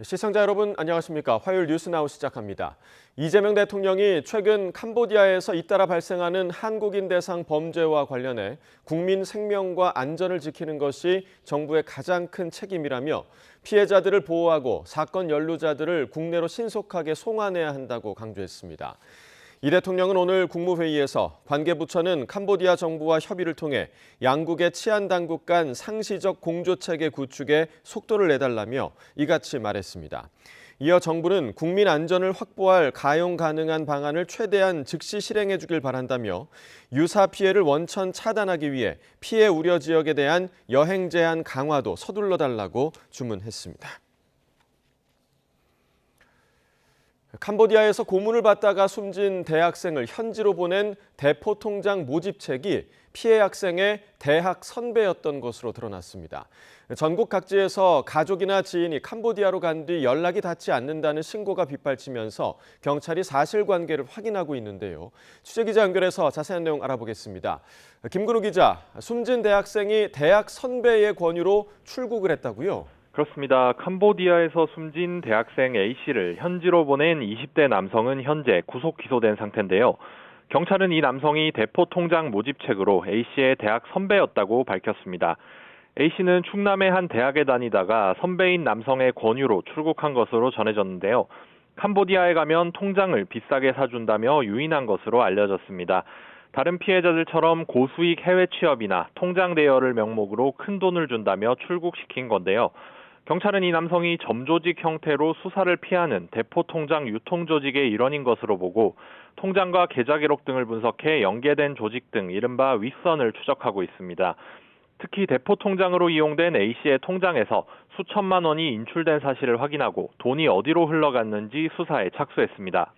시청자 여러분 안녕하십니까? 화요일 뉴스나우 시작합니다. 이재명 대통령이 최근 캄보디아에서 잇따라 발생하는 한국인 대상 범죄와 관련해 국민 생명과 안전을 지키는 것이 정부의 가장 큰 책임이라며 피해자들을 보호하고 사건 연루자들을 국내로 신속하게 송환해야 한다고 강조했습니다. 이 대통령은 오늘 국무회의에서 관계부처는 캄보디아 정부와 협의를 통해 양국의 치안당국 간 상시적 공조체계 구축에 속도를 내달라며 이같이 말했습니다. 이어 정부는 국민 안전을 확보할 가용 가능한 방안을 최대한 즉시 실행해 주길 바란다며 유사 피해를 원천 차단하기 위해 피해 우려 지역에 대한 여행 제한 강화도 서둘러 달라고 주문했습니다. 캄보디아에서 고문을 받다가 숨진 대학생을 현지로 보낸 대포통장 모집책이 피해 학생의 대학 선배였던 것으로 드러났습니다. 전국 각지에서 가족이나 지인이 캄보디아로 간 뒤 연락이 닿지 않는다는 신고가 빗발치면서 경찰이 사실관계를 확인하고 있는데요. 취재기자 연결해서 자세한 내용 알아보겠습니다. 김근우 기자, 숨진 대학생이 대학 선배의 권유로 출국을 했다고요? 그렇습니다. 캄보디아에서 숨진 대학생 A씨를 현지로 보낸 20대 남성은 현재 구속 기소된 상태인데요. 경찰은 이 남성이 대포 통장 모집책으로 A씨의 대학 선배였다고 밝혔습니다. A씨는 충남의 한 대학에 다니다가 선배인 남성의 권유로 출국한 것으로 전해졌는데요. 캄보디아에 가면 통장을 비싸게 사준다며 유인한 것으로 알려졌습니다. 다른 피해자들처럼 고수익 해외 취업이나 통장 대여를 명목으로 큰 돈을 준다며 출국시킨 건데요. 경찰은 이 남성이 점조직 형태로 수사를 피하는 대포 통장 유통 조직의 일원인 것으로 보고 통장과 계좌 기록 등을 분석해 연계된 조직 등 이른바 윗선을 추적하고 있습니다. 특히 대포 통장으로 이용된 A씨의 통장에서 수천만 원이 인출된 사실을 확인하고 돈이 어디로 흘러갔는지 수사에 착수했습니다.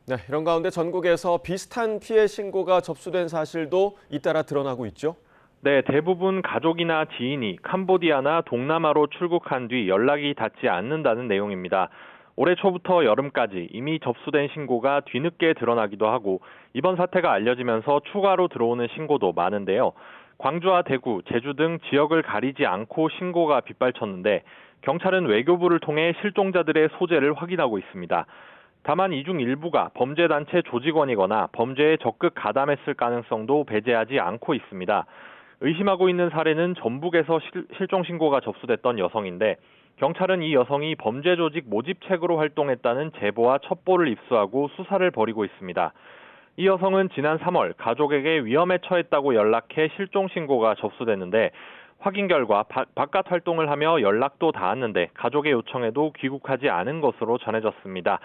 네, 이런 가운데 전국에서 비슷한 피해 신고가 접수된 사실도 잇따라 드러나고 있죠? 네, 대부분 가족이나 지인이 캄보디아나 동남아로 출국한 뒤 연락이 닿지 않는다는 내용입니다. 올해 초부터 여름까지 이미 접수된 신고가 뒤늦게 드러나기도 하고 이번 사태가 알려지면서 추가로 들어오는 신고도 많은데요. 광주와 대구, 제주 등 지역을 가리지 않고 신고가 빗발쳤는데 경찰은 외교부를 통해 실종자들의 소재를 확인하고 있습니다. 다만 이 중 일부가 범죄단체 조직원이거나 범죄에 적극 가담했을 가능성도 배제하지 않고 있습니다. 의심하고 있는 사례는 전북에서 실종 신고가 접수됐던 여성인데 경찰은 이 여성이 범죄 조직 모집책으로 활동했다는 제보와 첩보를 입수하고 수사를 벌이고 있습니다. 이 여성은 지난 3월 가족에게 위험에 처했다고 연락해 실종 신고가 접수됐는데 확인 결과 바깥 활동을 하며 연락도 닿았는데 가족의 요청에도 귀국하지 않은 것으로 전해졌습니다.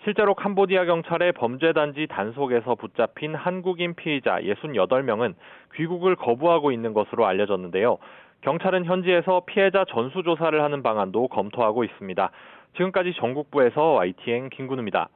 실제로 캄보디아 경찰의 범죄단지 단속에서 붙잡힌 한국인 피의자 68명은 귀국을 거부하고 있는 것으로 알려졌는데요. 경찰은 현지에서 피해자 전수조사를 하는 방안도 검토하고 있습니다. 지금까지 전국부에서 YTN 김근우입니다.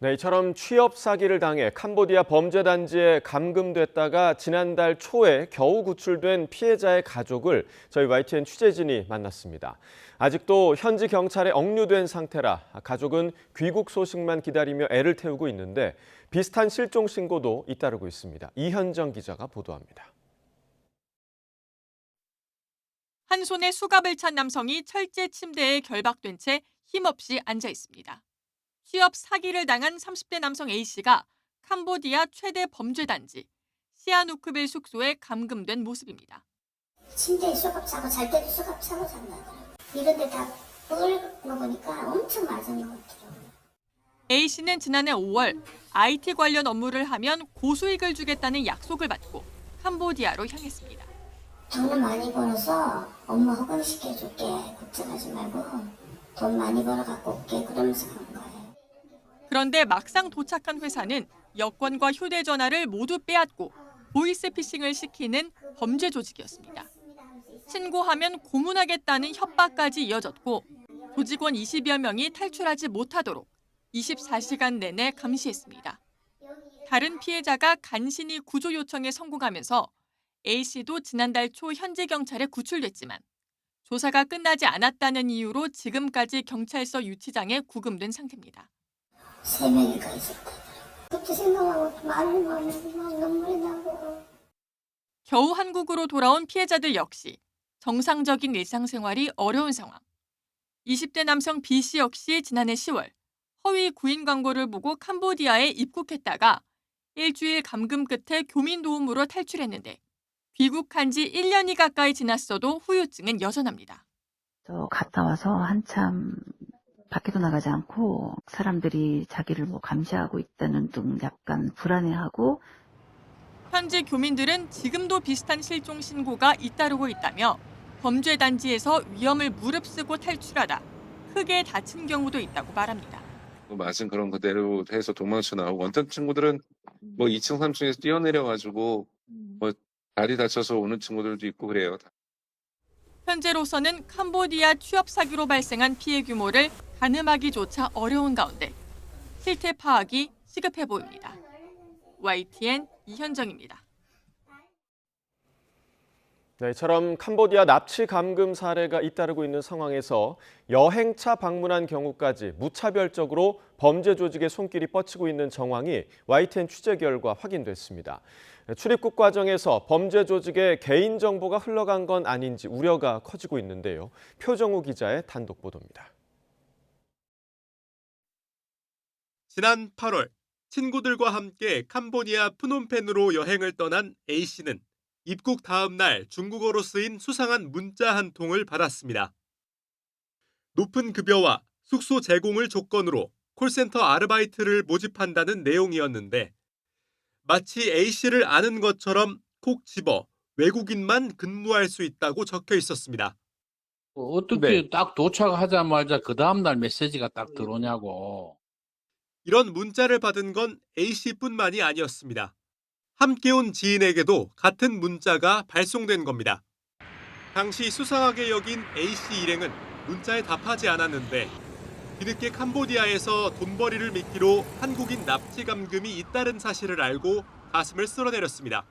네, 이처럼 취업 사기를 당해 캄보디아 범죄단지에 감금됐다가 지난달 초에 겨우 구출된 피해자의 가족을 저희 YTN 취재진이 만났습니다. 아직도 현지 경찰에 억류된 상태라 가족은 귀국 소식만 기다리며 애를 태우고 있는데 비슷한 실종 신고도 잇따르고 있습니다. 이현정 기자가 보도합니다. 한 손에 수갑을 찬 남성이 철제 침대에 결박된 채 힘없이 앉아 있습니다. 취업 사기를 당한 30대 남성 A씨가 캄보디아 최대 범죄단지 시아누크빌 숙소에 감금된 모습입니다. 침대에 수갑 차고 잘 때도 수갑 차고 잔다더라고요. 이런 데 다 뻘건 거 보니까 엄청 맞은 것 같더라고요. A씨는 지난해 5월 IT 관련 업무를 하면 고수익을 주겠다는 약속을 받고 캄보디아로 향했습니다. 돈을 많이 벌어서 엄마 호강시켜줄게. 걱정하지 말고 돈 많이 벌어 갖고 올게. 그러면서 간 거예요. 그런데 막상 도착한 회사는 여권과 휴대전화를 모두 빼앗고 보이스피싱을 시키는 범죄 조직이었습니다. 신고하면 고문하겠다는 협박까지 이어졌고 조직원 20여 명이 탈출하지 못하도록 24시간 내내 감시했습니다. 다른 피해자가 간신히 구조 요청에 성공하면서 A씨도 지난달 초 현지 경찰에 구출됐지만 조사가 끝나지 않았다는 이유로 지금까지 경찰서 유치장에 구금된 상태입니다. 3명이가 있었다더라고요. 그때 생각하고 말을 막 눈물이 나고. 겨우 한국으로 돌아온 피해자들 역시 정상적인 일상생활이 어려운 상황. 20대 남성 B 씨 역시 지난해 10월 허위 구인 광고를 보고 캄보디아에 입국했다가 일주일 감금 끝에 교민 도움으로 탈출했는데 귀국한 지 1년이 가까이 지났어도 후유증은 여전합니다. 갔다 와서 한참 밖에도 나가지 않고 사람들이 자기를 감시하고 있다는 등 약간 불안해하고 현지 교민들은 지금도 비슷한 실종 신고가 잇따르고 있다며 범죄 단지에서 위험을 무릅쓰고 탈출하다 크게 다친 경우도 있다고 말합니다. 맞은 그런 그대로 해서 도망쳐 나오고 어떤 친구들은 2층, 3층에서 뛰어내려가지고 다리 다쳐서 오는 친구들도 있고 그래요. 현재로서는 캄보디아 취업 사기로 발생한 피해 규모를 가늠하기조차 어려운 가운데 실태 파악이 시급해 보입니다. YTN 이현정입니다. 네, 이처럼 캄보디아 납치 감금 사례가 잇따르고 있는 상황에서 여행차 방문한 경우까지 무차별적으로 범죄 조직의 손길이 뻗치고 있는 정황이 YTN 취재 결과 확인됐습니다. 출입국 과정에서 범죄 조직의 개인정보가 흘러간 건 아닌지 우려가 커지고 있는데요. 표정우 기자의 단독 보도입니다. 지난 8월 친구들과 함께 캄보디아 프놈펜으로 여행을 떠난 A씨는 입국 다음 날 중국어로 쓰인 수상한 문자 한 통을 받았습니다. 높은 급여와 숙소 제공을 조건으로 콜센터 아르바이트를 모집한다는 내용이었는데 마치 A씨를 아는 것처럼 콕 집어 외국인만 근무할 수 있다고 적혀 있었습니다. 어떻게 딱 도착하자마자 그 다음날 메시지가 딱 들어오냐고. 이런 문자를 받은 건 A씨뿐만이 아니었습니다. 함께 온 지인에게도 같은 문자가 발송된 겁니다. 당시 수상하게 여긴 A씨 일행은 문자에 답하지 않았는데 뒤늦게 캄보디아에서 돈벌이를 미끼로 한국인 납치 감금이 잇따른 사실을 알고 가슴을 쓸어내렸습니다.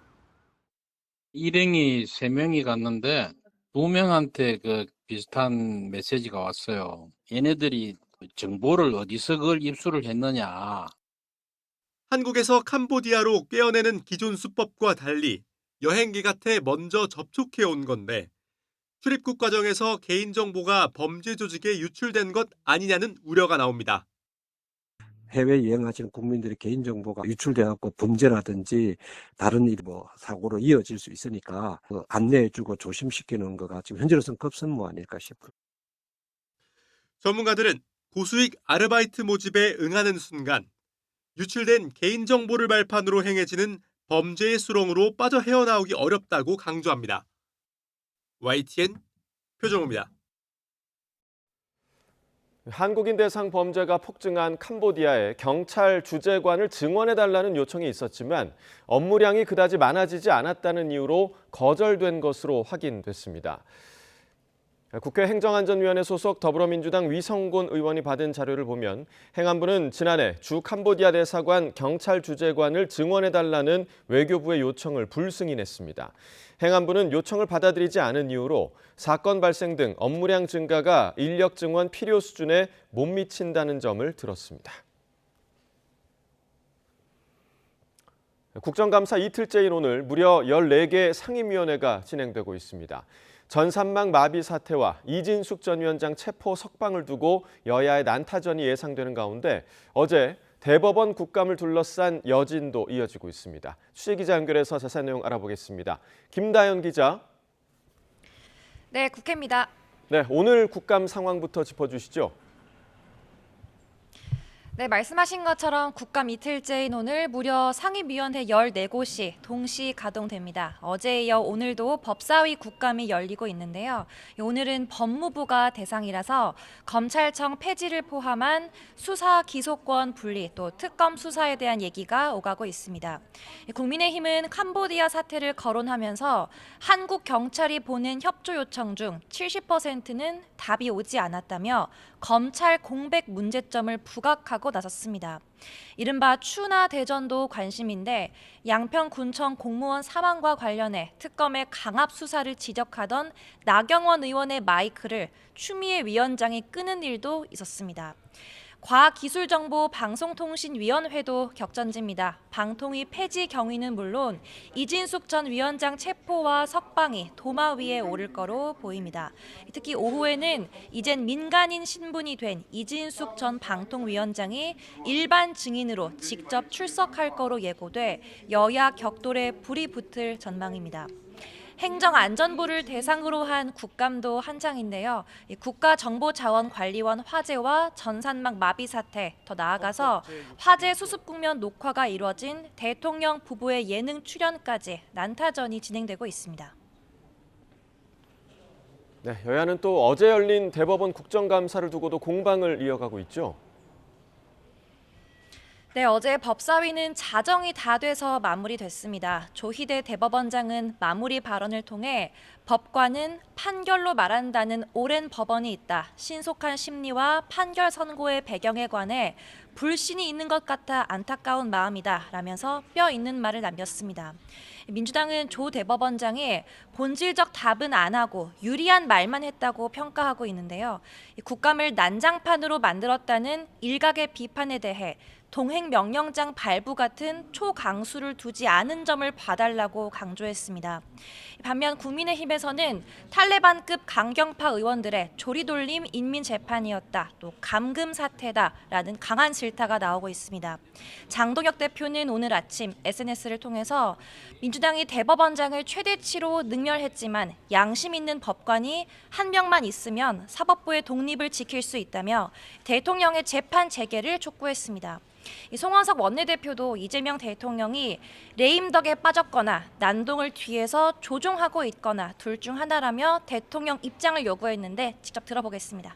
일행이 3명이 갔는데 2명한테 그 비슷한 메시지가 왔어요. 얘네들이 정보를 어디서 그걸 입수를 했느냐. 한국에서 캄보디아로 꿰어내는 기존 수법과 달리 여행기 곁에 먼저 접촉해 온 건데 출입국 과정에서 개인정보가 범죄 조직에 유출된 것 아니냐는 우려가 나옵니다. 해외 여행하시는 국민들의 개인정보가 유출돼갖고 범죄라든지 다른 일 사고로 이어질 수 있으니까 안내해주고 조심시키는 거가 지금 현재로서는 급선무 아닐까 싶어요. 전문가들은 고수익 아르바이트 모집에 응하는 순간 유출된 개인정보를 발판으로 행해지는 범죄의 수렁으로 빠져 헤어나오기 어렵다고 강조합니다. YTN 표정호입니다. 한국인 대상 범죄가 폭증한 캄보디아에 경찰 주재관을 증언해달라는 요청이 있었지만 업무량이 그다지 많아지지 않았다는 이유로 거절된 것으로 확인됐습니다. 국회 행정안전위원회 소속 더불어민주당 위성곤 의원이 받은 자료를 보면 행안부는 지난해 주 캄보디아 대사관 경찰 주재관을 증언해달라는 외교부의 요청을 불승인했습니다. 행안부는 요청을 받아들이지 않은 이유로 사건 발생 등 업무량 증가가 인력 증원 필요 수준에 못 미친다는 점을 들었습니다. 국정감사 이틀째인 오늘 무려 14개 상임위원회가 진행되고 있습니다. 전산망 마비 사태와 이진숙 전 위원장 체포 석방을 두고 여야의 난타전이 예상되는 가운데 어제 대법원 국감을 둘러싼 여진도 이어지고 있습니다. 취재기자 연결해서 자세한 내용 알아보겠습니다. 김다연 기자. 네, 국회입니다. 네, 오늘 국감 상황부터 짚어주시죠. 네, 말씀하신 것처럼 국감 이틀째인 오늘 무려 상임위원회 14곳이 동시 가동됩니다. 어제에 이어 오늘도 법사위 국감이 열리고 있는데요. 오늘은 법무부가 대상이라서 검찰청 폐지를 포함한 수사 기소권 분리 또 특검 수사에 대한 얘기가 오가고 있습니다. 국민의힘은 캄보디아 사태를 거론하면서 한국 경찰이 보낸 협조 요청 중 70%는 답이 오지 않았다며 검찰 공백 문제점을 부각하고 나섰습니다. 이른바 추나 대전도 관심인데 양평군청 공무원 사망과 관련해 특검의 강압 수사를 지적하던 나경원 의원의 마이크를 추미애 위원장이 끄는 일도 있었습니다. 과기술정보방송통신위원회도 격전지입니다. 방통위 폐지 경위는 물론 이진숙 전 위원장 체포와 석방이 도마 위에 오를 거로 보입니다. 특히 오후에는 이젠 민간인 신분이 된 이진숙 전 방통위원장이 일반 증인으로 직접 출석할 거로 예고돼 여야 격돌에 불이 붙을 전망입니다. 행정안전부를 대상으로 한 국감도 한창인데요. 국가정보자원관리원 화재와 전산망 마비 사태, 더 나아가서 화재 수습 국면 녹화가 이루어진 대통령 부부의 예능 출연까지 난타전이 진행되고 있습니다. 네, 여야는 또 어제 열린 대법원 국정감사를 두고도 공방을 이어가고 있죠. 네, 어제 법사위는 자정이 다 돼서 마무리됐습니다. 조희대 대법원장은 마무리 발언을 통해 법관은 판결로 말한다는 오랜 법원이 있다. 신속한 심리와 판결 선고의 배경에 관해 불신이 있는 것 같아 안타까운 마음이다 라면서 뼈 있는 말을 남겼습니다. 민주당은 조 대법원장이 본질적 답은 안 하고 유리한 말만 했다고 평가하고 있는데요. 국감을 난장판으로 만들었다는 일각의 비판에 대해 동행명령장 발부 같은 초강수를 두지 않은 점을 봐달라고 강조했습니다. 반면 국민의힘에서는 탈레반급 강경파 의원들의 조리돌림 인민재판이었다, 또 감금 사태다라는 강한 질타가 나오고 있습니다. 장동혁 대표는 오늘 아침 SNS를 통해서 민주당이 대법원장을 최대치로 능멸했지만 양심 있는 법관이 한 명만 있으면 사법부의 독립을 지킬 수 있다며 대통령의 재판 재개를 촉구했습니다. 송원석 원내대표도 이재명 대통령이 레임덕에 빠졌거나 난동을 뒤에서 조종하고 있거나 둘 중 하나라며 대통령 입장을 요구했는데 직접 들어보겠습니다.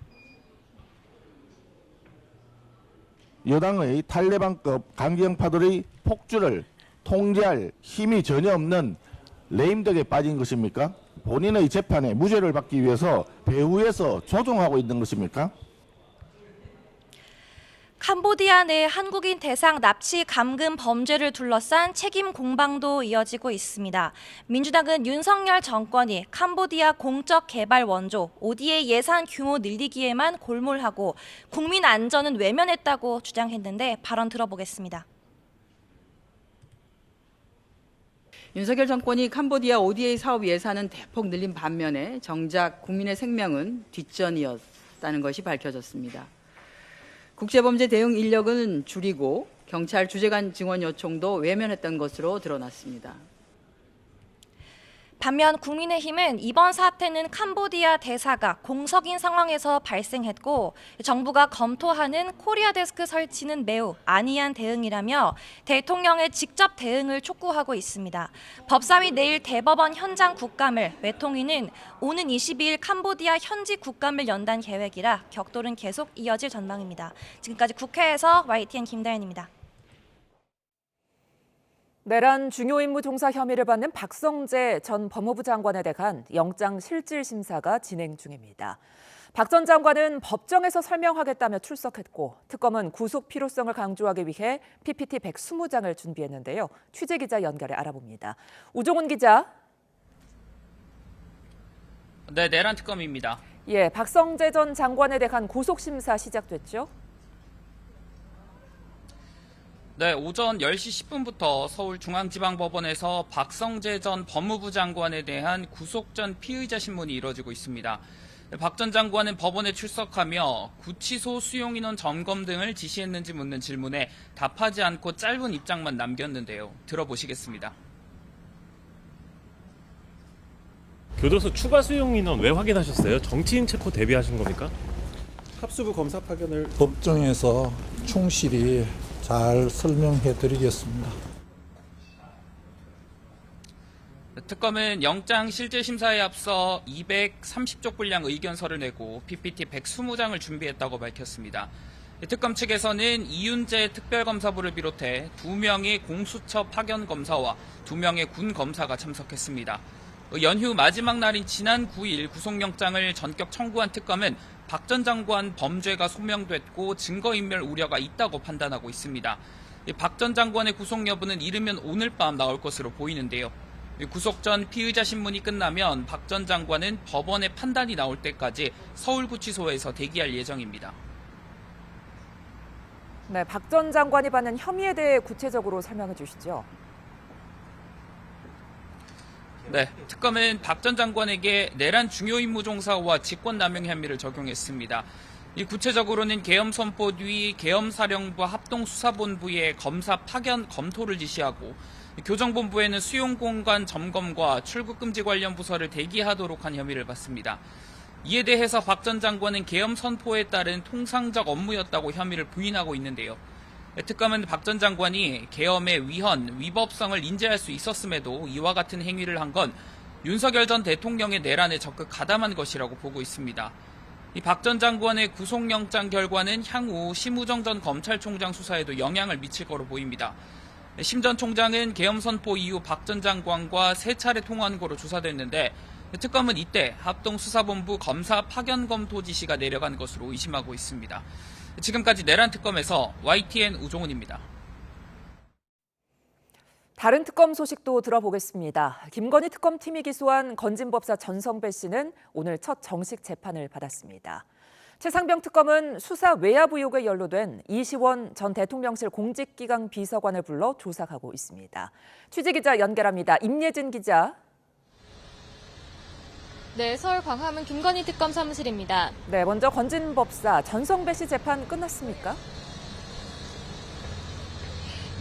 여당의 탈레반급 강경파들의 폭주를 통제할 힘이 전혀 없는 레임덕에 빠진 것입니까? 본인의 재판에 무죄를 받기 위해서 배후에서 조종하고 있는 것입니까? 캄보디아 내 한국인 대상 납치 감금 범죄를 둘러싼 책임 공방도 이어지고 있습니다. 민주당은 윤석열 정권이 캄보디아 공적 개발 원조 ODA 예산 규모 늘리기에만 골몰하고 국민 안전은 외면했다고 주장했는데 발언 들어보겠습니다. 윤석열 정권이 캄보디아 ODA 사업 예산은 대폭 늘린 반면에 정작 국민의 생명은 뒷전이었다는 것이 밝혀졌습니다. 국제범죄 대응 인력은 줄이고 경찰 주재관 증원 요청도 외면했던 것으로 드러났습니다. 반면 국민의힘은 이번 사태는 캄보디아 대사가 공석인 상황에서 발생했고 정부가 검토하는 코리아 데스크 설치는 매우 안이한 대응이라며 대통령의 직접 대응을 촉구하고 있습니다. 법사위 내일 대법원 현장 국감을, 외통위는 오는 22일 캄보디아 현지 국감을 연단 계획이라 격돌은 계속 이어질 전망입니다. 지금까지 국회에서 YTN 김다현입니다. 내란 중요 임무 종사 혐의를 받는 박성재 전 법무부 장관에 대한 영장 실질 심사가 진행 중입니다. 박 전 장관은 법정에서 설명하겠다며 출석했고 특검은 구속 필요성을 강조하기 위해 PPT 120장을 준비했는데요. 취재기자 연결해 알아봅니다. 우종훈 기자. 네, 내란 특검입니다. 예, 박성재 전 장관에 대한 구속 심사 시작됐죠? 네, 오전 10시 10분부터 서울중앙지방법원에서 박성재 전 법무부 장관에 대한 구속 전 피의자 신문이 이뤄지고 있습니다. 박 전 장관은 법원에 출석하며 구치소 수용인원 점검 등을 지시했는지 묻는 질문에 답하지 않고 짧은 입장만 남겼는데요. 들어보시겠습니다. 교도소 추가 수용인원 왜 확인하셨어요? 정치인 체포 대비하신 겁니까? 합수부 검사 파견을 법정에서 충실히 잘 설명해 드리겠습니다. 특검은 영장 실질 심사에 앞서 230쪽 분량 의견서를 내고 PPT 120장을 준비했다고 밝혔습니다. 특검 측에서는 이윤재 특별검사부를 비롯해 2명의 공수처 파견검사와 2명의 군검사가 참석했습니다. 연휴 마지막 날인 지난 9일 구속영장을 전격 청구한 특검은 박 전 장관 범죄가 소명됐고 증거인멸 우려가 있다고 판단하고 있습니다. 박 전 장관의 구속 여부는 이르면 오늘 밤 나올 것으로 보이는데요. 구속 전 피의자 신문이 끝나면 박 전 장관은 법원의 판단이 나올 때까지 서울구치소에서 대기할 예정입니다. 네, 박 전 장관이 받는 혐의에 대해 구체적으로 설명해 주시죠. 네, 특검은 박 전 장관에게 내란 중요 임무 종사와 직권남용 혐의를 적용했습니다. 이 구체적으로는 계엄 선포 뒤 계엄사령부 합동수사본부에 검사 파견 검토를 지시하고 교정본부에는 수용공간 점검과 출국금지 관련 부서를 대기하도록 한 혐의를 받습니다. 이에 대해서 박 전 장관은 계엄 선포에 따른 통상적 업무였다고 혐의를 부인하고 있는데요. 특검은 박 전 장관이 계엄의 위헌, 위법성을 인지할 수 있었음에도 이와 같은 행위를 한 건 윤석열 전 대통령의 내란에 적극 가담한 것이라고 보고 있습니다. 이 박 전 장관의 구속영장 결과는 향후 심우정 전 검찰총장 수사에도 영향을 미칠 거로 보입니다. 심 전 총장은 계엄 선포 이후 박 전 장관과 3차례 통화한 거로 조사됐는데 특검은 이때 합동수사본부 검사 파견 검토 지시가 내려간 것으로 의심하고 있습니다. 지금까지 내란특검에서 YTN 우종훈입니다. 다른 특검 소식도 들어보겠습니다. 김건희 특검팀이 기소한 건진법사 전성배 씨는 오늘 첫 정식 재판을 받았습니다. 최상병 특검은 수사 외압 의혹에 연루된 이시원 전 대통령실 공직기강 비서관을 불러 조사하고 있습니다. 취재기자 연결합니다. 임예진 기자. 네, 서울 광화문 김건희 특검 사무실입니다. 네, 먼저 건진법사 전성배 씨 재판 끝났습니까?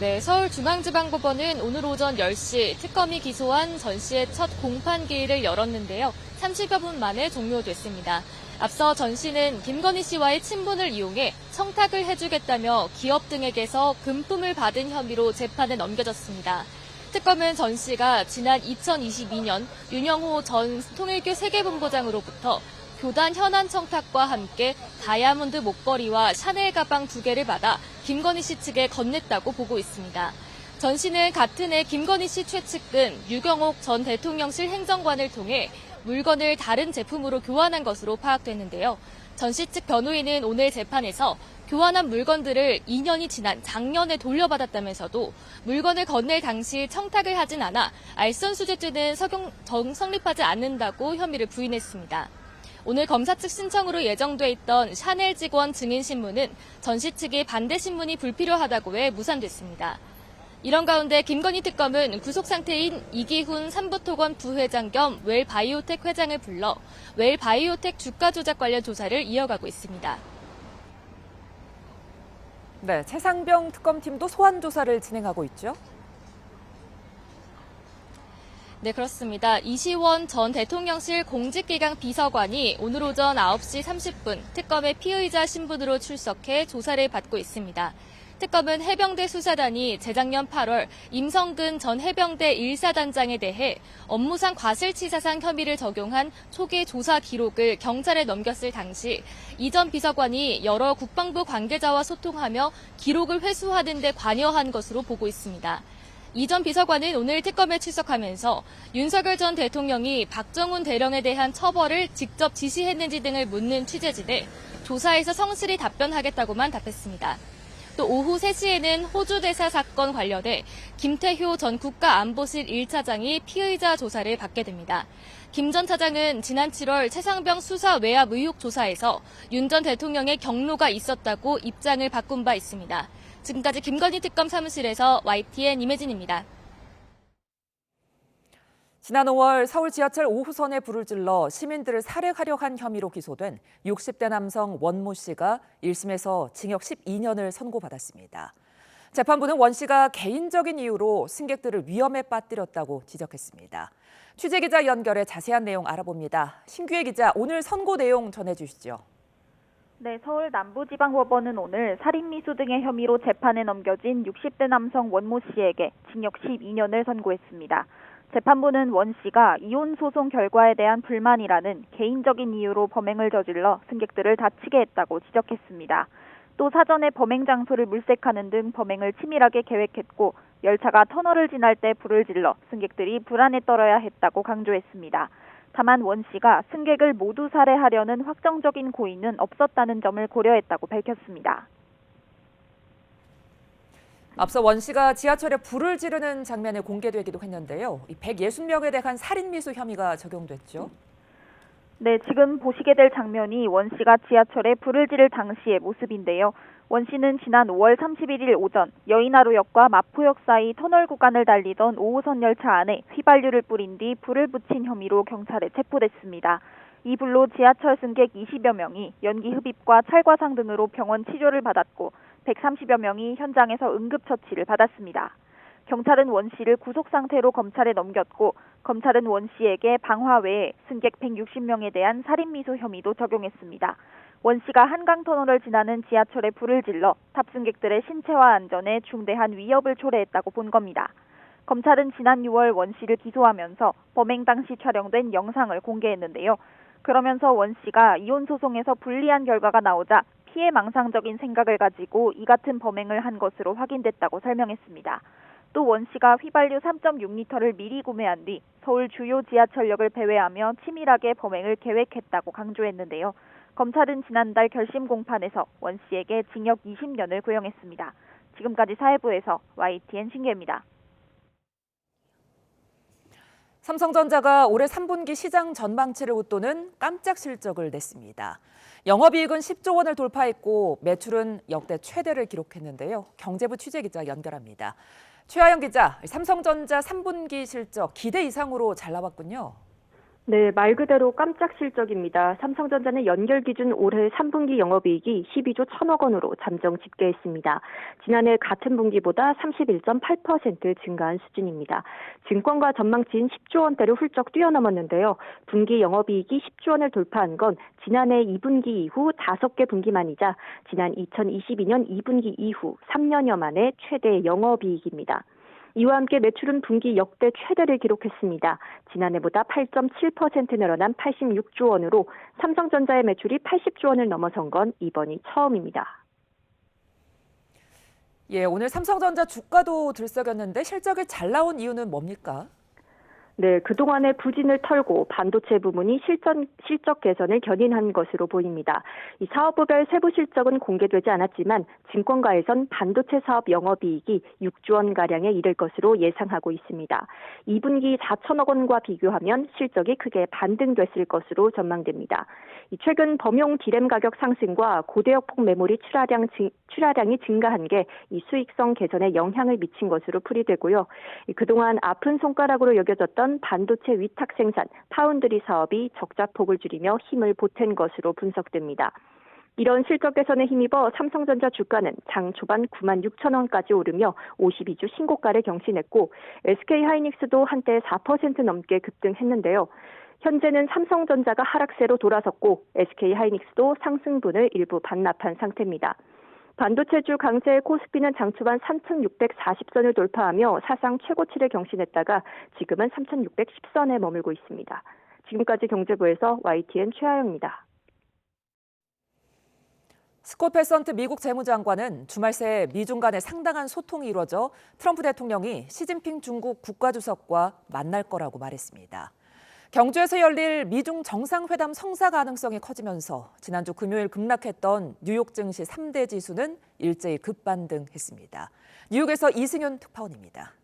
네, 서울중앙지방법원은 오늘 오전 10시 특검이 기소한 전 씨의 첫 공판기일을 열었는데요. 30여 분 만에 종료됐습니다. 앞서 전 씨는 김건희 씨와의 친분을 이용해 청탁을 해주겠다며 기업 등에게서 금품을 받은 혐의로 재판에 넘겨졌습니다. 특검은 전 씨가 지난 2022년 윤영호 전 통일교 세계본부장으로부터 교단 현안 청탁과 함께 다이아몬드 목걸이와 샤넬 가방 2개를 받아 김건희 씨 측에 건넸다고 보고 있습니다. 전 씨는 같은 해 김건희 씨 최측근 유경옥 전 대통령실 행정관을 통해 물건을 다른 제품으로 교환한 것으로 파악됐는데요. 전 씨 측 변호인은 오늘 재판에서 교환한 물건들을 2년이 지난 작년에 돌려받았다면서도 물건을 건넬 당시 청탁을 하진 않아 알선수재죄는 성립하지 않는다고 혐의를 부인했습니다. 오늘 검사 측 신청으로 예정돼 있던 샤넬 직원 증인 신문은 전 씨 측이 반대 신문이 불필요하다고 해 무산됐습니다. 이런 가운데 김건희 특검은 구속 상태인 이기훈 삼부토건 부회장 겸 웰바이오텍 회장을 불러 웰바이오텍 주가 조작 관련 조사를 이어가고 있습니다. 네, 최상병 특검팀도 소환 조사를 진행하고 있죠. 네, 그렇습니다. 이시원 전 대통령실 공직기강 비서관이 오늘 오전 9시 30분 특검의 피의자 신분으로 출석해 조사를 받고 있습니다. 특검은 해병대 수사단이 재작년 8월 임성근 전 해병대 1사단장에 대해 업무상 과실치사상 혐의를 적용한 초기 조사 기록을 경찰에 넘겼을 당시 이 전 비서관이 여러 국방부 관계자와 소통하며 기록을 회수하는 데 관여한 것으로 보고 있습니다. 이 전 비서관은 오늘 특검에 출석하면서 윤석열 전 대통령이 박정훈 대령에 대한 처벌을 직접 지시했는지 등을 묻는 취재진에 조사에서 성실히 답변하겠다고만 답했습니다. 또 오후 3시에는 호주 대사 사건 관련해 김태효 전 국가안보실 1차장이 피의자 조사를 받게 됩니다. 김 전 차장은 지난 7월 최상병 수사 외압 의혹 조사에서 윤 전 대통령의 경로가 있었다고 입장을 바꾼 바 있습니다. 지금까지 김건희 특검 사무실에서 YTN 임혜진입니다. 지난 5월 서울 지하철 5호선에 불을 질러 시민들을 살해하려 한 혐의로 기소된 60대 남성 원모 씨가 1심에서 징역 12년을 선고받았습니다. 재판부는 원 씨가 개인적인 이유로 승객들을 위험에 빠뜨렸다고 지적했습니다. 취재기자 연결해 자세한 내용 알아봅니다. 신규혜 기자, 오늘 선고 내용 전해주시죠. 네, 서울 남부지방법원은 오늘 살인미수 등의 혐의로 재판에 넘겨진 60대 남성 원모 씨에게 징역 12년을 선고했습니다. 재판부는 원 씨가 이혼 소송 결과에 대한 불만이라는 개인적인 이유로 범행을 저질러 승객들을 다치게 했다고 지적했습니다. 또 사전에 범행 장소를 물색하는 등 범행을 치밀하게 계획했고 열차가 터널을 지날 때 불을 질러 승객들이 불안에 떨어야 했다고 강조했습니다. 다만 원 씨가 승객을 모두 살해하려는 확정적인 고의는 없었다는 점을 고려했다고 밝혔습니다. 앞서 원 씨가 지하철에 불을 지르는 장면이 공개되기도 했는데요. 160명에 대한 살인미수 혐의가 적용됐죠. 네, 지금 보시게 될 장면이 원 씨가 지하철에 불을 지를 당시의 모습인데요. 원 씨는 지난 5월 31일 오전 여의나루역과 마포역 사이 터널 구간을 달리던 5호선 열차 안에 휘발유를 뿌린 뒤 불을 붙인 혐의로 경찰에 체포됐습니다. 이 불로 지하철 승객 20여 명이 연기 흡입과 찰과상 등으로 병원 치료를 받았고 130여 명이 현장에서 응급처치를 받았습니다. 경찰은 원 씨를 구속 상태로 검찰에 넘겼고 검찰은 원 씨에게 방화 외에 승객 160명에 대한 살인미수 혐의도 적용했습니다. 원 씨가 한강터널을 지나는 지하철에 불을 질러 탑승객들의 신체와 안전에 중대한 위협을 초래했다고 본 겁니다. 검찰은 지난 6월 원 씨를 기소하면서 범행 당시 촬영된 영상을 공개했는데요. 그러면서 원 씨가 이혼 소송에서 불리한 결과가 나오자 피해망상적인 생각을 가지고 이 같은 범행을 한 것으로 확인됐다고 설명했습니다. 또 원 씨가 휘발유 3.6리터를 미리 구매한 뒤 서울 주요 지하철역을 배회하며 치밀하게 범행을 계획했다고 강조했는데요. 검찰은 지난달 결심 공판에서 원 씨에게 징역 20년을 구형했습니다. 지금까지 사회부에서 YTN 신기입니다. 삼성전자가 올해 3분기 시장 전망치를 웃도는 깜짝 실적을 냈습니다. 영업이익은 10조 원을 돌파했고 매출은 역대 최대를 기록했는데요. 경제부 취재기자 연결합니다. 최하영 기자, 삼성전자 3분기 실적 기대 이상으로 잘 나왔군요. 네, 말 그대로 깜짝 실적입니다. 삼성전자는 연결 기준 올해 3분기 영업이익이 12조 1천억 원으로 잠정 집계했습니다. 지난해 같은 분기보다 31.8% 증가한 수준입니다. 증권가 전망치인 10조 원대를 훌쩍 뛰어넘었는데요. 분기 영업이익이 10조 원을 돌파한 건 지난해 2분기 이후 5개 분기만이자 지난 2022년 2분기 이후 3년여 만에 최대 영업이익입니다. 이와 함께 매출은 분기 역대 최대를 기록했습니다. 지난해보다 8.7% 늘어난 86조 원으로 삼성전자의 매출이 80조 원을 넘어선 건 이번이 처음입니다. 예, 오늘 삼성전자 주가도 들썩였는데 실적이 잘 나온 이유는 뭡니까? 네, 그동안의 부진을 털고 반도체 부문이 실적 개선을 견인한 것으로 보입니다. 이 사업부별 세부 실적은 공개되지 않았지만 증권가에선 반도체 사업 영업이익이 6조 원가량에 이를 것으로 예상하고 있습니다. 2분기 4천억 원과 비교하면 실적이 크게 반등됐을 것으로 전망됩니다. 최근 범용 디램 가격 상승과 고대역폭 메모리 출하량이 증가한 게 이 수익성 개선에 영향을 미친 것으로 풀이되고요. 그동안 아픈 손가락으로 여겨졌던 반도체 위탁 생산, 파운드리 사업이 적자폭을 줄이며 힘을 보탠 것으로 분석됩니다. 이런 실적 개선에 힘입어 삼성전자 주가는 장 초반 9만 6천 원까지 오르며 52주 신고가를 경신했고 SK하이닉스도 한때 4% 넘게 급등했는데요. 현재는 삼성전자가 하락세로 돌아섰고 SK하이닉스도 상승분을 일부 반납한 상태입니다. 반도체주 강세의 코스피는 장초반 3,640선을 돌파하며 사상 최고치를 경신했다가 지금은 3,610선에 머물고 있습니다. 지금까지 경제부에서 YTN 최하영입니다. 스콧 베선트 미국 재무장관은 주말 새 미중 간에 상당한 소통이 이루어져 트럼프 대통령이 시진핑 중국 국가주석과 만날 거라고 말했습니다. 경주에서 열릴 미중 정상회담 성사 가능성이 커지면서 지난주 금요일 급락했던 뉴욕 증시 3대 지수는 일제히 급반등했습니다. 뉴욕에서 이승윤 특파원입니다.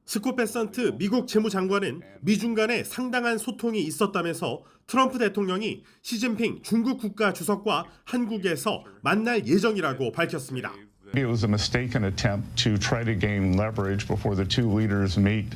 스콧 베선트 미국 재무장관은 미중 간에 상당한 소통이 있었다면서 트럼프 대통령이 시진핑 중국 국가주석과 한국에서 만날 예정이라고 밝혔습니다. It was a mistaken attempt to try to gain leverage before the two leaders meet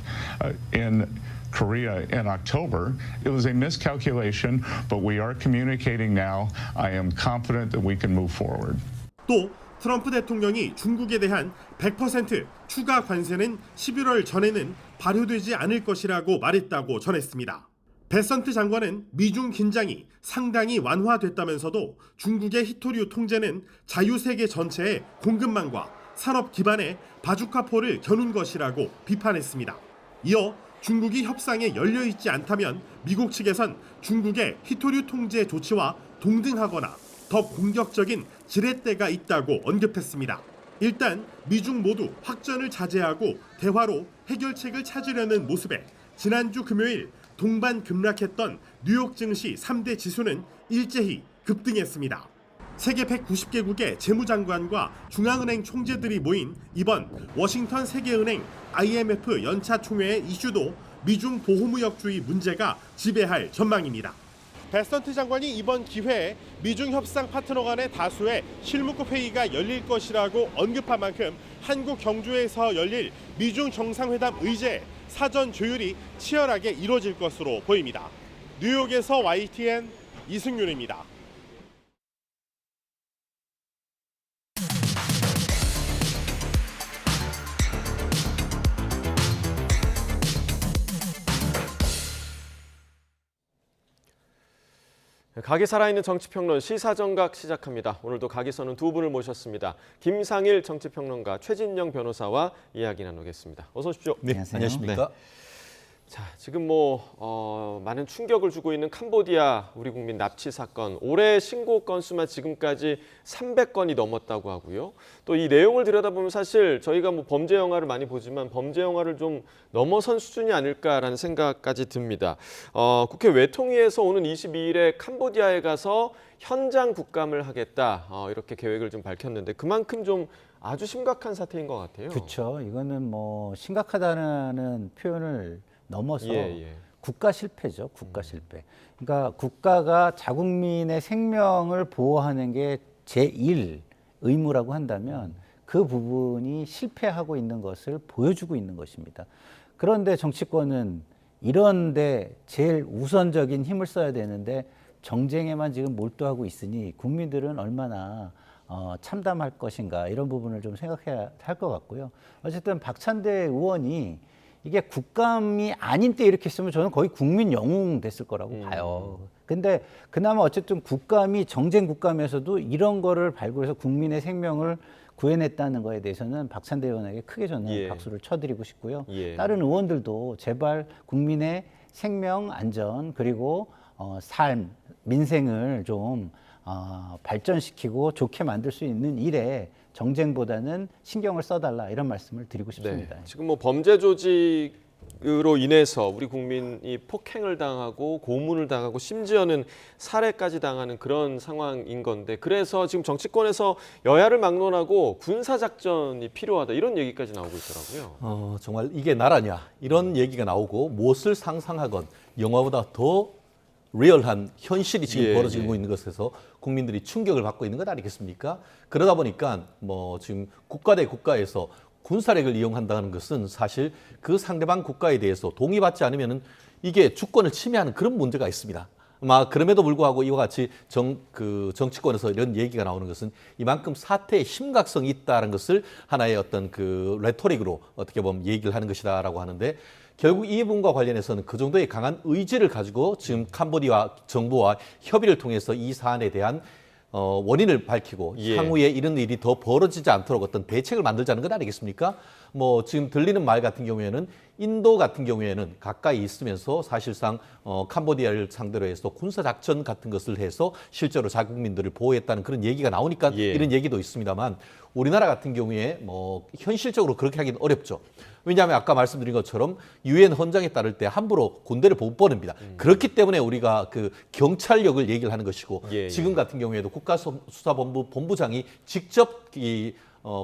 in Korea in October. It was a miscalculation, but we are communicating now. I am confident that we can move forward. 또 트럼프 대통령이 중국에 대한 100% 추가 관세는 11월 전에는 발효되지 않을 것이라고 말했다고 전했습니다. 베선트 장관은 미중 긴장이 상당히 완화됐다면서도 중국의 히토류 통제는 자유세계 전체의 공급망과 산업 기반에 바주카포를 겨눈 것이라고 비판했습니다. 이어 중국이 협상에 열려있지 않다면 미국 측에선 중국의 히토류 통제 조치와 동등하거나 더 공격적인 지렛대가 있다고 언급했습니다. 일단 미중 모두 확전을 자제하고 대화로 해결책을 찾으려는 모습에 지난주 금요일 동반 급락했던 뉴욕 증시 3대 지수는 일제히 급등했습니다. 세계 190개국의 재무장관과 중앙은행 총재들이 모인 이번 워싱턴 세계은행 IMF 연차 총회의 이슈도 미중 보호무역주의 문제가 지배할 전망입니다. 베스턴트 장관이 이번 기회에 미중 협상 파트너 간의 다수의 실무급 회의가 열릴 것이라고 언급한 만큼 한국 경주에서 열릴 미중 정상회담 의제 사전 조율이 치열하게 이루어질 것으로 보입니다. 뉴욕에서 YTN 이승윤입니다. 각이 살아있는 정치평론 시사정각 시작합니다. 오늘도 각에서는 두 분을 모셨습니다. 김상일 정치평론가, 최진영 변호사와 이야기 나누겠습니다. 어서 오십시오. 네, 안녕하십니까? 네. 자, 지금 많은 충격을 주고 있는 캄보디아 우리 국민 납치 사건. 올해 신고 건수만 지금까지 300건이 넘었다고 하고요. 또 이 내용을 들여다보면 사실 저희가 범죄 영화를 많이 보지만 범죄 영화를 좀 넘어선 수준이 아닐까라는 생각까지 듭니다. 국회 외통위에서 오는 22일에 캄보디아에 가서 현장 국감을 하겠다 이렇게 계획을 좀 밝혔는데 그만큼 좀 아주 심각한 사태인 것 같아요. 그렇죠. 이거는 심각하다는 표현을 넘어서 국가 실패죠. 국가 실패. 그러니까 국가가 자국민의 생명을 보호하는 게 제1 의무라고 한다면 그 부분이 실패하고 있는 것을 보여주고 있는 것입니다. 그런데 정치권은 이런데 제일 우선적인 힘을 써야 되는데 정쟁에만 지금 몰두하고 있으니 국민들은 얼마나 참담할 것인가 이런 부분을 좀 생각해야 할 것 같고요. 어쨌든 박찬대 의원이 이게 국감이 아닌 때 이렇게 했으면 저는 거의 국민 영웅 됐을 거라고 봐요. 근데 그나마 어쨌든 국감이 정쟁 국감에서도 이런 거를 발굴해서 국민의 생명을 구해냈다는 거에 대해서는 박찬대 의원에게 크게 저는 박수를 쳐드리고 싶고요. 다른 의원들도 제발 국민의 생명 안전 그리고 삶, 민생을 좀 발전시키고 좋게 만들 수 있는 일에 정쟁보다는 신경을 써달라 이런 말씀을 드리고 싶습니다. 네, 지금 범죄 조직으로 인해서 우리 국민이 폭행을 당하고 고문을 당하고 심지어는 살해까지 당하는 그런 상황인 건데 그래서 지금 정치권에서 여야를 막론하고 군사작전이 필요하다 이런 얘기까지 나오고 있더라고요. 정말 이게 나라냐 이런 얘기가 나오고 무엇을 상상하건 영화보다 더 리얼한 현실이 지금 벌어지고 있는 것에서 국민들이 충격을 받고 있는 것 아니겠습니까? 그러다 보니까 지금 국가 대 국가에서 군사력을 이용한다는 것은 사실 그 상대방 국가에 대해서 동의받지 않으면은 이게 주권을 침해하는 그런 문제가 있습니다. 그럼에도 불구하고 이와 같이 정치권에서 이런 얘기가 나오는 것은 이만큼 사태의 심각성이 있다는 것을 하나의 어떤 레토릭으로 어떻게 보면 얘기를 하는 것이다라고 하는데 결국 이 부분과 관련해서는 그 정도의 강한 의지를 가지고 지금 캄보디아 정부와 협의를 통해서 이 사안에 대한 원인을 밝히고 향후에 이런 일이 더 벌어지지 않도록 어떤 대책을 만들자는 것 아니겠습니까? 지금 들리는 말 같은 경우에는 인도 같은 경우에는 가까이 있으면서 사실상 캄보디아를 상대로 해서 군사작전 같은 것을 해서 실제로 자국민들을 보호했다는 그런 얘기가 나오니까 이런 얘기도 있습니다만 우리나라 같은 경우에 현실적으로 그렇게 하기는 어렵죠. 왜냐하면 아까 말씀드린 것처럼 유엔 헌장에 따를 때 함부로 군대를 못 보냅니다. 그렇기 때문에 우리가 경찰력을 얘기를 하는 것이고 지금 같은 경우에도 국가수사본부 본부장이 직접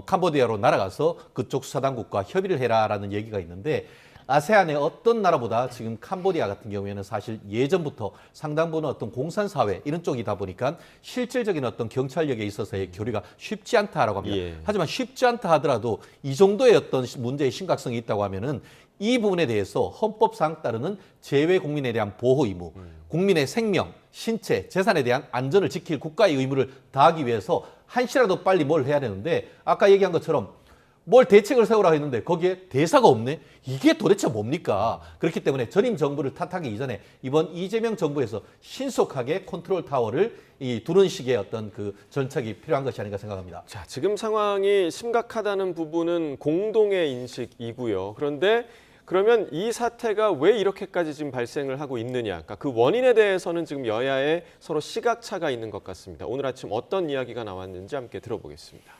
캄보디아로 날아가서 그쪽 수사당국과 협의를 해라라는 얘기가 있는데 아세안의 어떤 나라보다 지금 캄보디아 같은 경우에는 사실 예전부터 상당 부분 어떤 공산사회 이런 쪽이다 보니까 실질적인 어떤 경찰력에 있어서의 교류가 쉽지 않다라고 합니다. 하지만 쉽지 않다 하더라도 이 정도의 어떤 문제의 심각성이 있다고 하면은 이 부분에 대해서 헌법상 따르는 재외 국민에 대한 보호 의무, 국민의 생명, 신체, 재산에 대한 안전을 지킬 국가의 의무를 다하기 위해서 한시라도 빨리 뭘 해야 되는데 아까 얘기한 것처럼 뭘 대책을 세우라 했는데 거기에 대사가 없네? 이게 도대체 뭡니까? 그렇기 때문에 전임 정부를 탓하기 이전에 이번 이재명 정부에서 신속하게 컨트롤 타워를 두는 식의 어떤 전책이 필요한 것이 아닌가 생각합니다. 자, 지금 상황이 심각하다는 부분은 공동의 인식이고요. 그런데 그러면 이 사태가 왜 이렇게까지 지금 발생을 하고 있느냐? 그러니까 그 원인에 대해서는 지금 여야에 서로 시각차가 있는 것 같습니다. 오늘 아침 어떤 이야기가 나왔는지 함께 들어보겠습니다.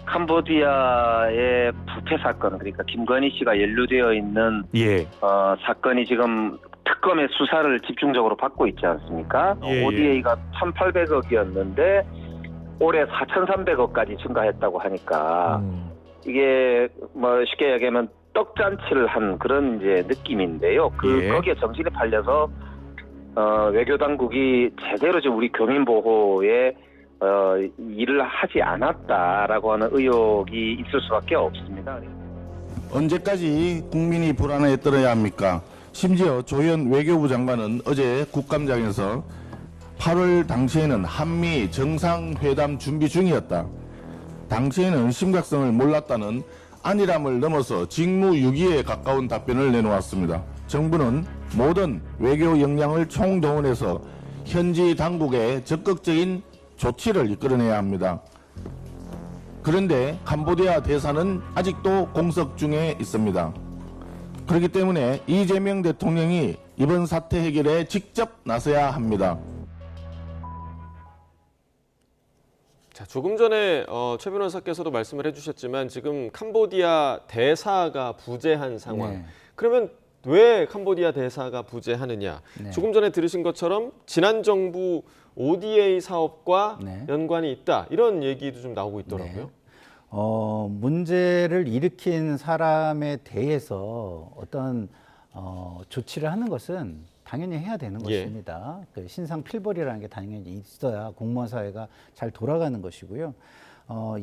캄보디아의 부패 사건, 그러니까 김건희 씨가 연루되어 있는 사건이 지금 특검의 수사를 집중적으로 받고 있지 않습니까? ODA가 1,800억이었는데 올해 4,300억까지 증가했다고 하니까 이게 쉽게 얘기하면 떡잔치를 한 그런 이제 느낌인데요. 거기에 정신이 팔려서 외교 당국이 제대로 지금 우리 교민 보호에 일을 하지 않았다라고 하는 의혹이 있을 수밖에 없습니다. 언제까지 국민이 불안에 떨어야 합니까? 심지어 조현 외교부 장관은 어제 국감장에서 8월 당시에는 한미 정상회담 준비 중이었다. 당시에는 심각성을 몰랐다는 안일함을 넘어서 직무유기에 가까운 답변을 내놓았습니다. 정부는 모든 외교 역량을 총동원해서 현지 당국의 적극적인 조치를 이끌어내야 합니다. 그런데 캄보디아 대사는 아직도 공석 중에 있습니다. 그렇기 때문에 이재명 대통령이 이번 사태 해결에 직접 나서야 합니다. 자, 조금 전에 최 변호사께서도 말씀을 해주셨지만 지금 캄보디아 대사가 부재한 상황. 네. 그러면 왜 캄보디아 대사가 부재하느냐? 네. 조금 전에 들으신 것처럼 지난 정부 ODA 사업과 네. 연관이 있다. 이런 얘기도 좀 나오고 있더라고요. 문제를 일으킨 사람에 대해서 어떤 조치를 하는 것은 당연히 해야 되는 것입니다. 그 신상 필벌이라는 게 당연히 있어야 공무원 사회가 잘 돌아가는 것이고요.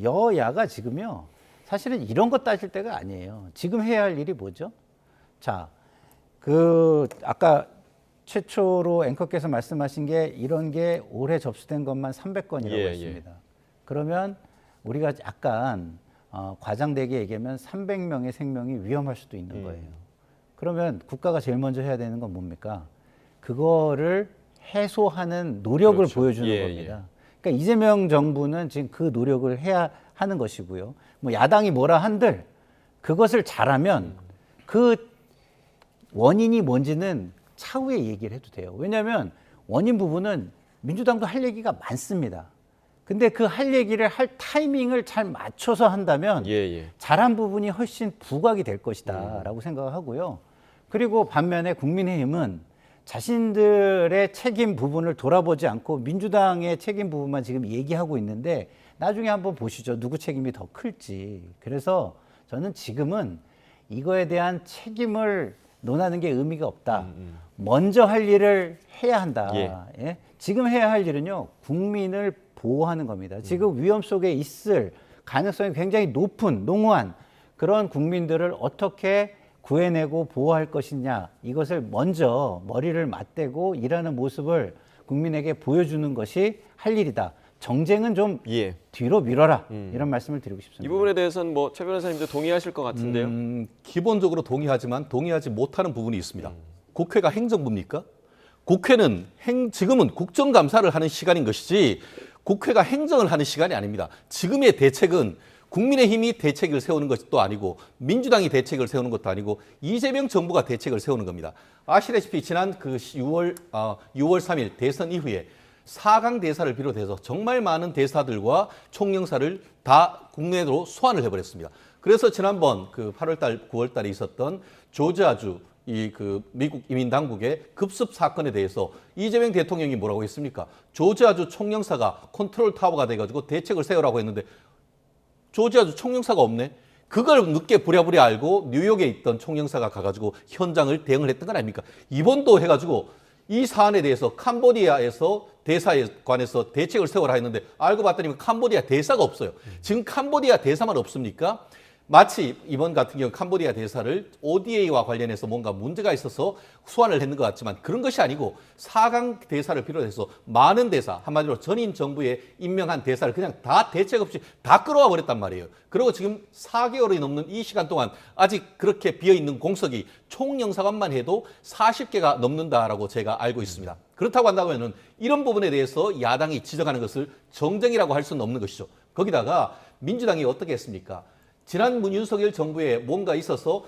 여야가 지금요, 사실은 이런 거 따질 때가 아니에요. 지금 해야 할 일이 뭐죠? 자, 아까 최초로 앵커께서 말씀하신 게 이런 게 올해 접수된 것만 300건이라고 했습니다. 그러면 우리가 약간 과장되게 얘기하면 300명의 생명이 위험할 수도 있는 거예요. 그러면 국가가 제일 먼저 해야 되는 건 뭡니까? 그거를 해소하는 노력을 보여주는 겁니다. 그러니까 이재명 정부는 지금 그 노력을 해야 하는 것이고요. 뭐 야당이 뭐라 한들 그것을 잘하면 그 원인이 뭔지는 차후에 얘기를 해도 돼요. 왜냐하면 원인 부분은 민주당도 할 얘기가 많습니다. 근데 그 할 얘기를 할 타이밍을 잘 맞춰서 한다면 잘한 부분이 훨씬 부각이 될 것이다 라고 생각하고요. 그리고 반면에 국민의힘은 자신들의 책임 부분을 돌아보지 않고 민주당의 책임 부분만 지금 얘기하고 있는데 나중에 한번 보시죠. 누구 책임이 더 클지. 그래서 저는 지금은 이거에 대한 책임을 논하는 게 의미가 없다. 먼저 할 일을 해야 한다. 예? 지금 해야 할 일은요, 국민을 보호하는 겁니다. 지금 위험 속에 있을 가능성이 굉장히 높은, 농후한 그런 국민들을 어떻게 구해내고 보호할 것이냐, 이것을 먼저 머리를 맞대고 일하는 모습을 국민에게 보여주는 것이 할 일이다. 정쟁은 좀 뒤로 미뤄라. 이런 말씀을 드리고 싶습니다. 이 부분에 대해서는 뭐 최 변호사님도 동의하실 것 같은데요. 기본적으로 동의하지만 동의하지 못하는 부분이 있습니다. 국회가 행정부입니까? 국회는 지금은 국정감사를 하는 시간인 것이지 국회가 행정을 하는 시간이 아닙니다. 지금의 대책은 국민의힘이 대책을 세우는 것도 아니고 민주당이 대책을 세우는 것도 아니고 이재명 정부가 대책을 세우는 겁니다. 아시다시피 지난 그 6월 3일 대선 이후에 4강 대사를 비롯해서 정말 많은 대사들과 총영사를 다 국내로 소환을 해버렸습니다. 그래서 지난번 그 8월달, 9월달에 있었던 조지아주 미국 이민 당국의 급습 사건에 대해서 이재명 대통령이 뭐라고 했습니까? 조지아주 총영사가 컨트롤 타워가 돼가지고 대책을 세우라고 했는데 조지아주 총영사가 없네. 그걸 늦게 부랴부랴 알고 뉴욕에 있던 총영사가 가가지고 현장을 대응을 했던 건 아닙니까? 이번도 해가지고 이 사안에 대해서 캄보디아에서 대사에 관해서 대책을 세우라 했는데 알고 봤더니 캄보디아 대사가 없어요. 지금 캄보디아 대사만 없습니까? 마치 이번 같은 경우 캄보디아 대사를 ODA와 관련해서 뭔가 문제가 있어서 소환을 했는 것 같지만 그런 것이 아니고 4강 대사를 비롯해서 많은 대사, 한마디로 전임 정부에 임명한 대사를 그냥 다 대책 없이 다 끌어와 버렸단 말이에요. 그리고 지금 4개월이 넘는 이 시간 동안 아직 그렇게 비어있는 공석이 총영사관만 해도 40개가 넘는다라고 제가 알고 있습니다. 그렇다고 한다면 이런 부분에 대해서 야당이 지적하는 것을 정쟁이라고 할 수는 없는 것이죠. 거기다가 민주당이 어떻게 했습니까? 지난 윤석열 정부에 뭔가 있어서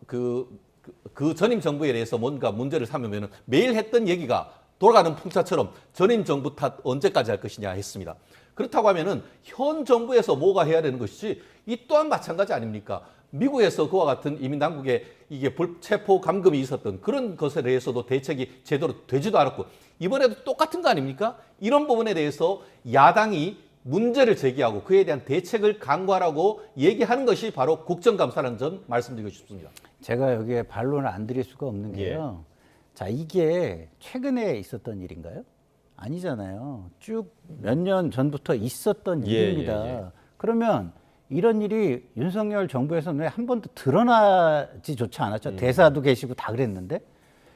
그 전임 정부에 대해서 뭔가 문제를 삼으면 매일 했던 얘기가 돌아가는 풍차처럼 전임 정부 탓 언제까지 할 것이냐 했습니다. 그렇다고 하면은 현 정부에서 뭐가 해야 되는 것이지 이 또한 마찬가지 아닙니까? 미국에서 그와 같은 이민 당국에 이게 체포 감금이 있었던 그런 것에 대해서도 대책이 제대로 되지도 않았고 이번에도 똑같은 거 아닙니까? 이런 부분에 대해서 야당이 문제를 제기하고 그에 대한 대책을 강구하라고 얘기하는 것이 바로 국정감사라는 점 말씀드리고 싶습니다. 제가 여기에 반론을 안 드릴 수가 없는 게요. 자, 이게 최근에 있었던 일인가요? 아니잖아요. 쭉 몇 년 전부터 있었던 일입니다. 그러면 이런 일이 윤석열 정부에서는 왜 한 번도 드러나지조차 않았죠. 대사도 계시고 다 그랬는데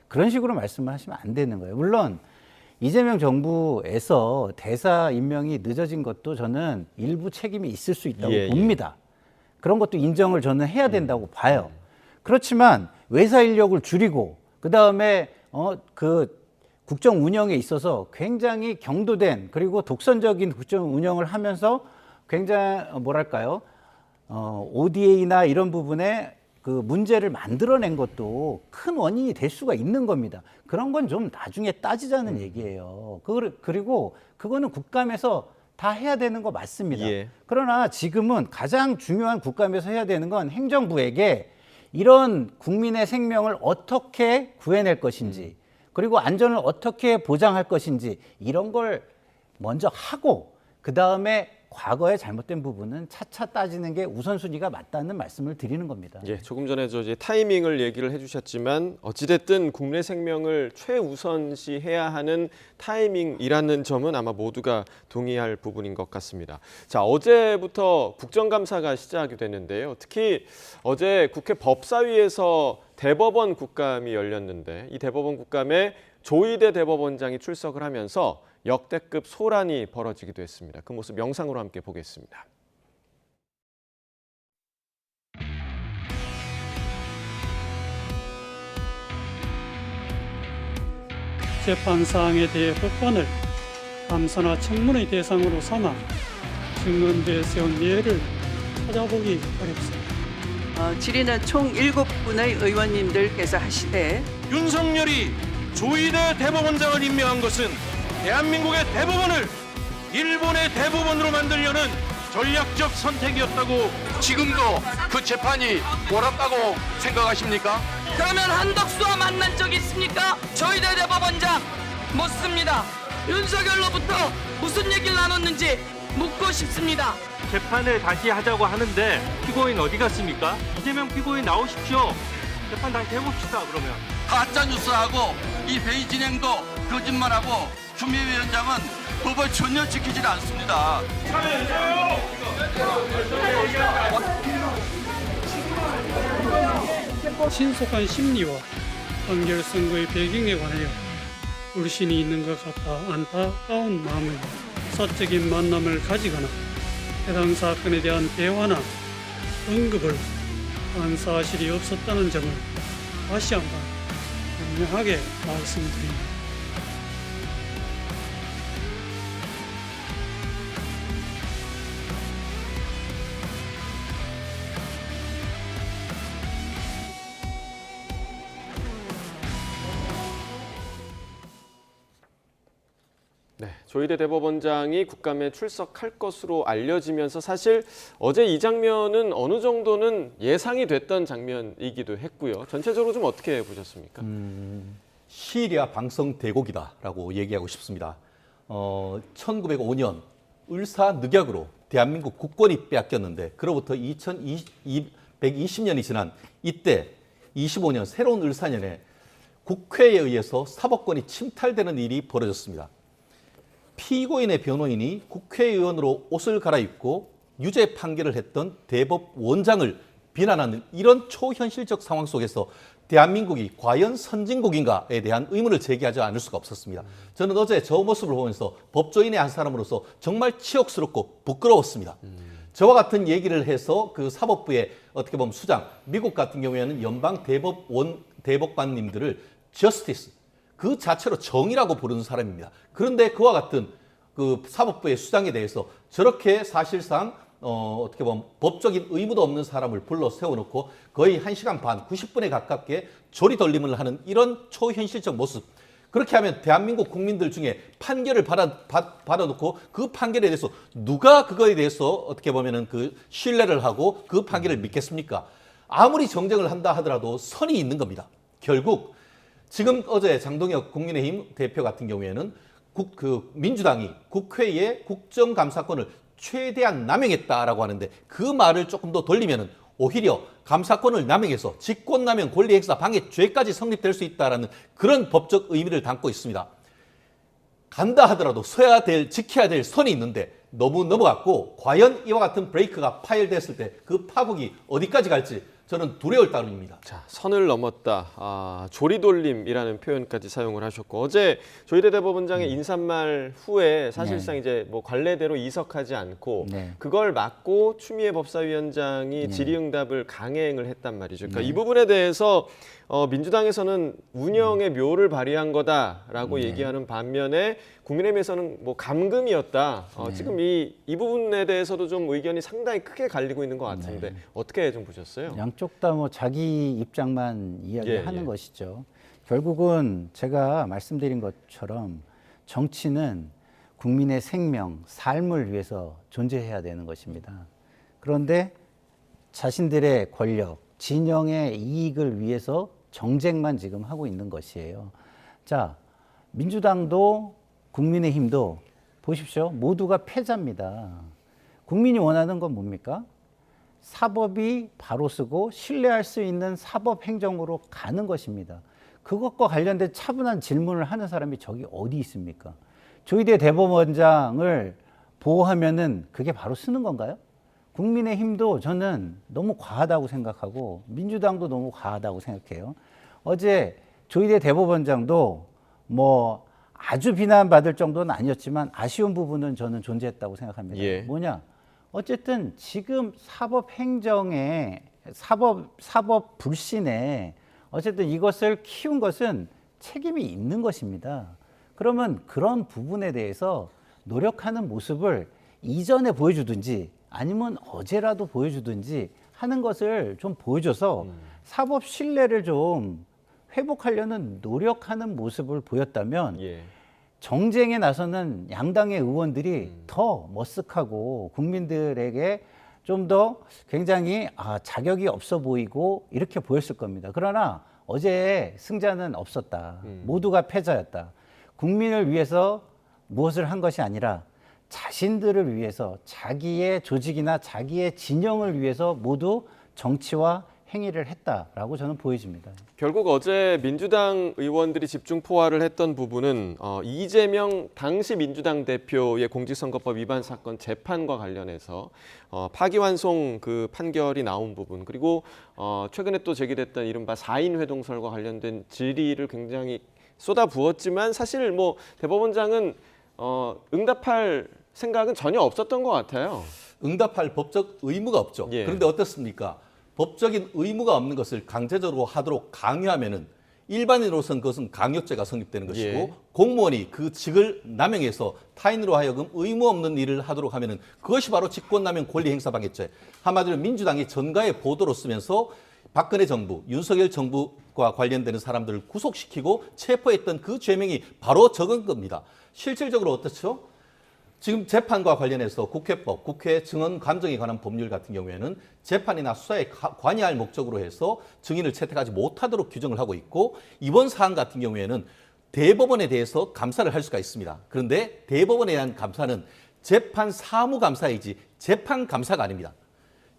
그런 식으로 말씀을 하시면 안 되는 거예요. 물론 이재명 정부에서 대사 임명이 늦어진 것도 저는 일부 책임이 있을 수 있다고 봅니다. 그런 것도 인정을 저는 해야 된다고 봐요. 그렇지만 외사 인력을 줄이고 그다음에 그 국정 운영에 있어서 굉장히 경도된 그리고 독선적인 국정 운영을 하면서 굉장히 뭐랄까요? ODA나 이런 부분에 그 문제를 만들어낸 것도 큰 원인이 될 수가 있는 겁니다. 그런 건 좀 나중에 따지자는 얘기예요. 그리고 그거는 국감에서 다 해야 되는 거 맞습니다. 그러나 지금은 가장 중요한 국감에서 해야 되는 건 행정부에게 이런 국민의 생명을 어떻게 구해낼 것인지 그리고 안전을 어떻게 보장할 것인지 이런 걸 먼저 하고 그다음에 과거의 잘못된 부분은 차차 따지는 게 우선순위가 맞다는 말씀을 드리는 겁니다. 조금 전에 이제 타이밍을 얘기를 해주셨지만 어찌됐든 국내 생명을 최우선시해야 하는 타이밍이라는 점은 아마 모두가 동의할 부분인 것 같습니다. 자, 어제부터 국정감사가 시작이 됐는데요. 특히 어제 국회 법사위에서 대법원 국감이 열렸는데 이 대법원 국감에 조희대 대법원장이 출석을 하면서 역대급 소란이 벌어지기도 했습니다. 그 모습 영상으로 함께 보겠습니다. 재판사항에 대해 법관을 감사나 청문의 대상으로 삼아 증언대에 세운 예를 찾아보기 어렵습니다. 질의는 총 7분의 의원님들께서 하시되 윤석열이 조희대 대법원장을 임명한 것은 대한민국의 대법원을 일본의 대법원으로 만들려는 전략적 선택이었다고 지금도 그 재판이 옳았다고 생각하십니까? 그러면 한덕수와 만난 적 있습니까? 조희대 대법원장 묻습니다. 윤석열로부터 무슨 얘기를 나눴는지 묻고 싶습니다. 재판을 다시 하자고 하는데 피고인 어디 갔습니까? 이재명 피고인 나오십시오. 재판 다시 해봅시다. 그러면 가짜뉴스하고 이 회의 진행도 거짓말하고 추미애 위원장은 법을 전혀 지키지 않습니다. 신속한 심리와 판결 선고의 배경에 관하여 불신이 있는 것 같아 안타까운 마음에 사적인 만남을 가지거나 해당 사건에 대한 대화나 언급을 한 사실이 없었다는 점을 다시 한번 분명하게 말씀드립니다. 조희대 대법원장이 국감에 출석할 것으로 알려지면서 사실 어제 이 장면은 어느 정도는 예상이 됐던 장면이기도 했고요. 전체적으로 좀 어떻게 보셨습니까? 시리아 방성 대곡이다라고 얘기하고 싶습니다. 1905년 을사늑약으로 대한민국 국권이 빼앗겼는데 그로부터 120년이 지난 이때 25년 새로운 을사년에 국회에 의해서 사법권이 침탈되는 일이 벌어졌습니다. 피고인의 변호인이 국회의원으로 옷을 갈아입고 유죄 판결을 했던 대법원장을 비난하는 이런 초현실적 상황 속에서 대한민국이 과연 선진국인가에 대한 의문을 제기하지 않을 수가 없었습니다. 저는 어제 저 모습을 보면서 법조인의 한 사람으로서 정말 치욕스럽고 부끄러웠습니다. 저와 같은 얘기를 해서 그 사법부의 어떻게 보면 수장, 미국 같은 경우에는 연방 대법관님들을 저스티스, 그 자체로 정의라고 부르는 사람입니다. 그런데 그와 같은 그 사법부의 수장에 대해서 저렇게 사실상 어떻게 보면 법적인 의무도 없는 사람을 불러 세워놓고 거의 1시간 반, 90분에 가깝게 조리돌림을 하는 이런 초현실적 모습. 그렇게 하면 대한민국 국민들 중에 판결을 받아놓고 그 판결에 대해서 누가 그거에 대해서 어떻게 보면은 그 신뢰를 하고 그 판결을 믿겠습니까? 아무리 정쟁을 한다 하더라도 선이 있는 겁니다. 결국 지금 어제 장동혁 국민의힘 대표 같은 경우에는 민주당이 국회의 국정감사권을 최대한 남용했다라고 하는데 그 말을 조금 더 돌리면은 오히려 감사권을 남용해서 직권남용 권리행사 방해죄까지 성립될 수 있다라는 그런 법적 의미를 담고 있습니다. 간다 하더라도 지켜야 될 선이 있는데 너무 넘어갔고 과연 이와 같은 브레이크가 파열됐을 때 그 파국이 어디까지 갈지 저는 두려울 따름입니다. 자, 선을 넘었다. 조리돌림이라는 표현까지 사용을 하셨고 어제 조희대 대법원장의 인사말 후에 사실상 이제 뭐 관례대로 이석하지 않고 그걸 막고 추미애 법사위원장이 질의응답을 강행을 했단 말이죠. 그러니까 이 부분에 대해서 민주당에서는 운영의 묘를 발휘한 거다라고 얘기하는 반면에 국민의힘에서는 뭐 감금이었다. 지금 이 부분에 대해서도 좀 의견이 상당히 크게 갈리고 있는 것 같은데 어떻게 좀 보셨어요? 양쪽 다 뭐 자기 입장만 이야기하는 것이죠. 결국은 제가 말씀드린 것처럼 정치는 국민의 생명, 삶을 위해서 존재해야 되는 것입니다. 그런데 자신들의 권력, 진영의 이익을 위해서 정쟁만 지금 하고 있는 것이에요. 자, 민주당도 국민의힘도 보십시오. 모두가 패자입니다. 국민이 원하는 건 뭡니까? 사법이 바로 쓰고 신뢰할 수 있는 사법 행정으로 가는 것입니다. 그것과 관련된 차분한 질문을 하는 사람이 저기 어디 있습니까? 조희대 대법원장을 보호하면은 그게 바로 쓰는 건가요? 국민의힘도 저는 너무 과하다고 생각하고 민주당도 너무 과하다고 생각해요. 어제 조희대 대법원장도 뭐 아주 비난받을 정도는 아니었지만 아쉬운 부분은 저는 존재했다고 생각합니다. 뭐냐? 어쨌든 지금 사법 행정에 사법 불신에 어쨌든 이것을 키운 것은 책임이 있는 것입니다. 그러면 그런 부분에 대해서 노력하는 모습을 이전에 보여주든지 아니면 어제라도 보여주든지 하는 것을 좀 보여줘서 사법 신뢰를 좀 회복하려는 노력하는 모습을 보였다면 정쟁에 나서는 양당의 의원들이 더 머쓱하고 국민들에게 좀 더 굉장히 자격이 없어 보이고 이렇게 보였을 겁니다. 그러나 어제 승자는 없었다. 모두가 패자였다. 국민을 위해서 무엇을 한 것이 아니라 자신들을 위해서 자기의 조직이나 자기의 진영을 위해서 모두 정치와 행위를 했다라고 저는 보여집니다. 결국 어제 민주당 의원들이 집중 포화를 했던 부분은 이재명 당시 민주당 대표의 공직선거법 위반 사건 재판과 관련해서 파기환송 그 판결이 나온 부분 그리고 최근에 또 제기됐던 이른바 4인 회동설과 관련된 질의를 굉장히 쏟아부었지만 사실 뭐 대법원장은 응답할 생각은 전혀 없었던 것 같아요. 응답할 법적 의무가 없죠. 그런데 어떻습니까? 법적인 의무가 없는 것을 강제적으로 하도록 강요하면은 일반인으로서는 그것은 강요죄가 성립되는 것이고 공무원이 그 직을 남용해서 타인으로 하여금 의무 없는 일을 하도록 하면은 그것이 바로 직권남용 권리행사방해죄. 한마디로 민주당이 전가의 보도로 쓰면서 박근혜 정부, 윤석열 정부와 관련되는 사람들을 구속시키고 체포했던 그 죄명이 바로 적은 겁니다. 실질적으로 어떻죠? 지금 재판과 관련해서 국회법, 국회 증언 감정에 관한 법률 같은 경우에는 재판이나 수사에 관여할 목적으로 해서 증인을 채택하지 못하도록 규정을 하고 있고 이번 사안 같은 경우에는 대법원에 대해서 감사를 할 수가 있습니다. 그런데 대법원에 대한 감사는 재판 사무 감사이지 재판 감사가 아닙니다.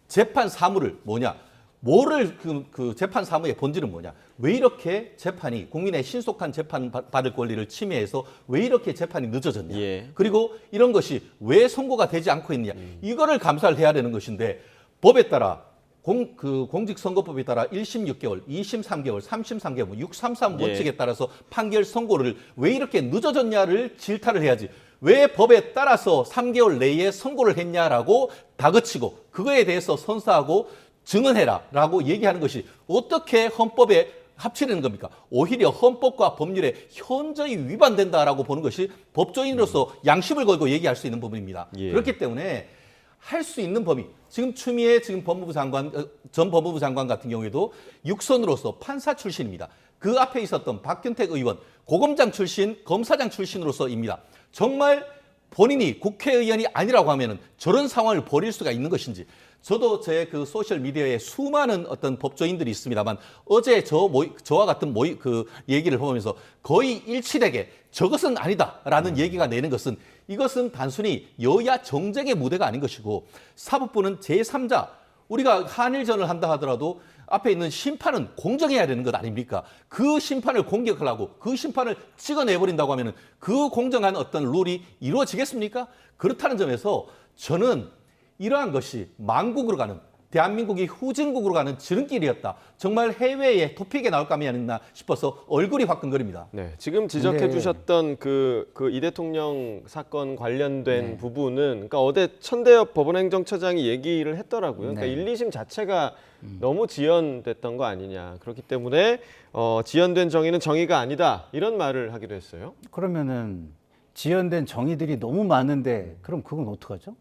재판 사무를 뭐냐? 뭐를 그 재판 사무의 본질은 뭐냐? 왜 이렇게 재판이 국민의 신속한 재판 받을 권리를 침해해서 왜 이렇게 재판이 늦어졌냐? 그리고 이런 것이 왜 선고가 되지 않고 있느냐? 이거를 감사를 해야 되는 것인데 법에 따라 공직선거법에 따라 1심 6개월, 2심 3개월, 3심 3개월, 633 원칙에 따라서 판결 선고를 왜 이렇게 늦어졌냐를 질타를 해야지. 왜 법에 따라서 3개월 내에 선고를 했냐라고 다그치고 그거에 대해서 선사하고 증언해라라고 얘기하는 것이 어떻게 헌법에 합치는 겁니까? 오히려 헌법과 법률에 현저히 위반된다라고 보는 것이 법조인으로서 양심을 걸고 얘기할 수 있는 부분입니다. 그렇기 때문에 할 수 있는 범위, 지금 추미애 전 법무부 장관 같은 경우에도 육선으로서 판사 출신입니다. 그 앞에 있었던 박균택 의원, 고검장 출신, 검사장 출신으로서입니다. 정말 본인이 국회의원이 아니라고 하면은 저런 상황을 벌일 수가 있는 것인지 저도 제 그 소셜 미디어에 수많은 어떤 법조인들이 있습니다만 어제 저와 같은 그 얘기를 보면서 거의 일치되게 저것은 아니다라는 얘기가 내는 것은 이것은 단순히 여야 정쟁의 무대가 아닌 것이고 사법부는 제3자 우리가 한일전을 한다 하더라도 앞에 있는 심판은 공정해야 되는 것 아닙니까? 그 심판을 공격하려고 그 심판을 찍어내버린다고 하면은 그 공정한 어떤 룰이 이루어지겠습니까? 그렇다는 점에서 저는 이러한 것이 망국으로 가는 대한민국이 후진국으로 가는 지름길이었다. 정말 해외에 토픽에 나올 감이 아니었나 싶어서 얼굴이 화끈거립니다. 네, 지금 지적해 주셨던 그 이 대통령 사건 관련된 부분은 그러니까 어제 천대엽 법원행정처장이 얘기를 했더라고요. 그러니까 1, 2심 자체가 너무 지연됐던 거 아니냐. 그렇기 때문에 지연된 정의는 정의가 아니다. 이런 말을 하기도 했어요. 그러면은 지연된 정의들이 너무 많은데 그럼 그건 어떡하죠?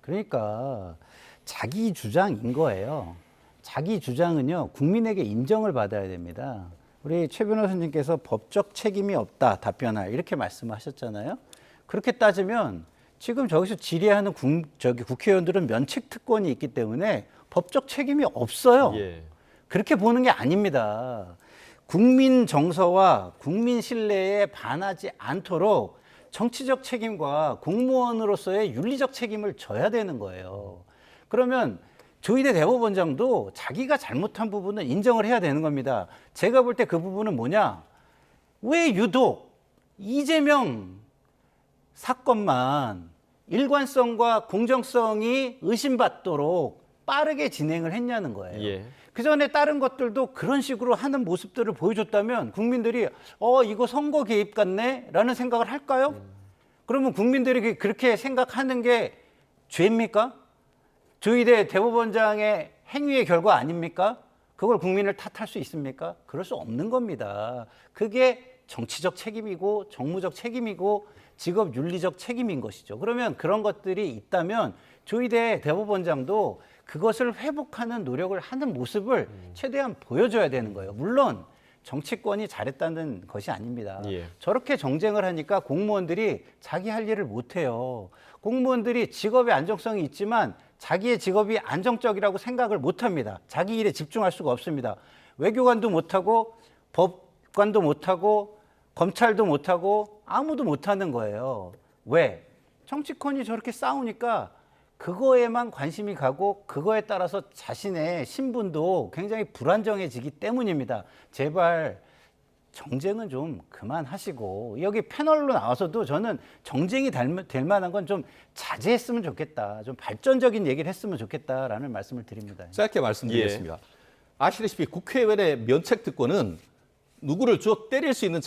그러니까 자기 주장인 거예요. 자기 주장은요, 국민에게 인정을 받아야 됩니다. 우리 최 변호사님께서 법적 책임이 없다 답변할 이렇게 말씀하셨잖아요. 그렇게 따지면 지금 저기서 질의하는 국회의원들은 면책 특권이 있기 때문에 법적 책임이 없어요. 그렇게 보는 게 아닙니다. 국민 정서와 국민 신뢰에 반하지 않도록 정치적 책임과 공무원으로서의 윤리적 책임을 져야 되는 거예요. 그러면 조희대 대법원장도 자기가 잘못한 부분은 인정을 해야 되는 겁니다. 제가 볼 때 그 부분은 뭐냐? 왜 유독 이재명 사건만 일관성과 공정성이 의심받도록 빠르게 진행을 했냐는 거예요. 그 전에 다른 것들도 그런 식으로 하는 모습들을 보여줬다면 국민들이 이거 선거 개입 같네? 라는 생각을 할까요? 그러면 국민들이 그렇게 생각하는 게 죄입니까? 조희대 대법원장의 행위의 결과 아닙니까? 그걸 국민을 탓할 수 있습니까? 그럴 수 없는 겁니다. 그게 정치적 책임이고 정무적 책임이고 직업 윤리적 책임인 것이죠. 그러면 그런 것들이 있다면 조희대 대법원장도 그것을 회복하는 노력을 하는 모습을 최대한 보여줘야 되는 거예요. 물론 정치권이 잘했다는 것이 아닙니다. 저렇게 정쟁을 하니까 공무원들이 자기 할 일을 못해요. 공무원들이 직업의 안정성이 있지만 자기의 직업이 안정적이라고 생각을 못합니다. 자기 일에 집중할 수가 없습니다. 외교관도 못하고 법관도 못하고 검찰도 못하고 아무도 못하는 거예요. 왜? 정치권이 저렇게 싸우니까 그거에만 관심이 가고 그거에 따라서 자신의 신분도 굉장히 불안정해지기 때문입니다. 제발 정쟁은 좀 그만하시고 여기 패널로 나와서도 저는 정쟁이 될 만한 건 좀 자제했으면 좋겠다. 좀 발전적인 얘기를 했으면 좋겠다라는 말씀을 드립니다. 짧게 말씀드리겠습니다. 아시다시피 국회의원의 면책 특권은 누구를 주어 때릴 수 있는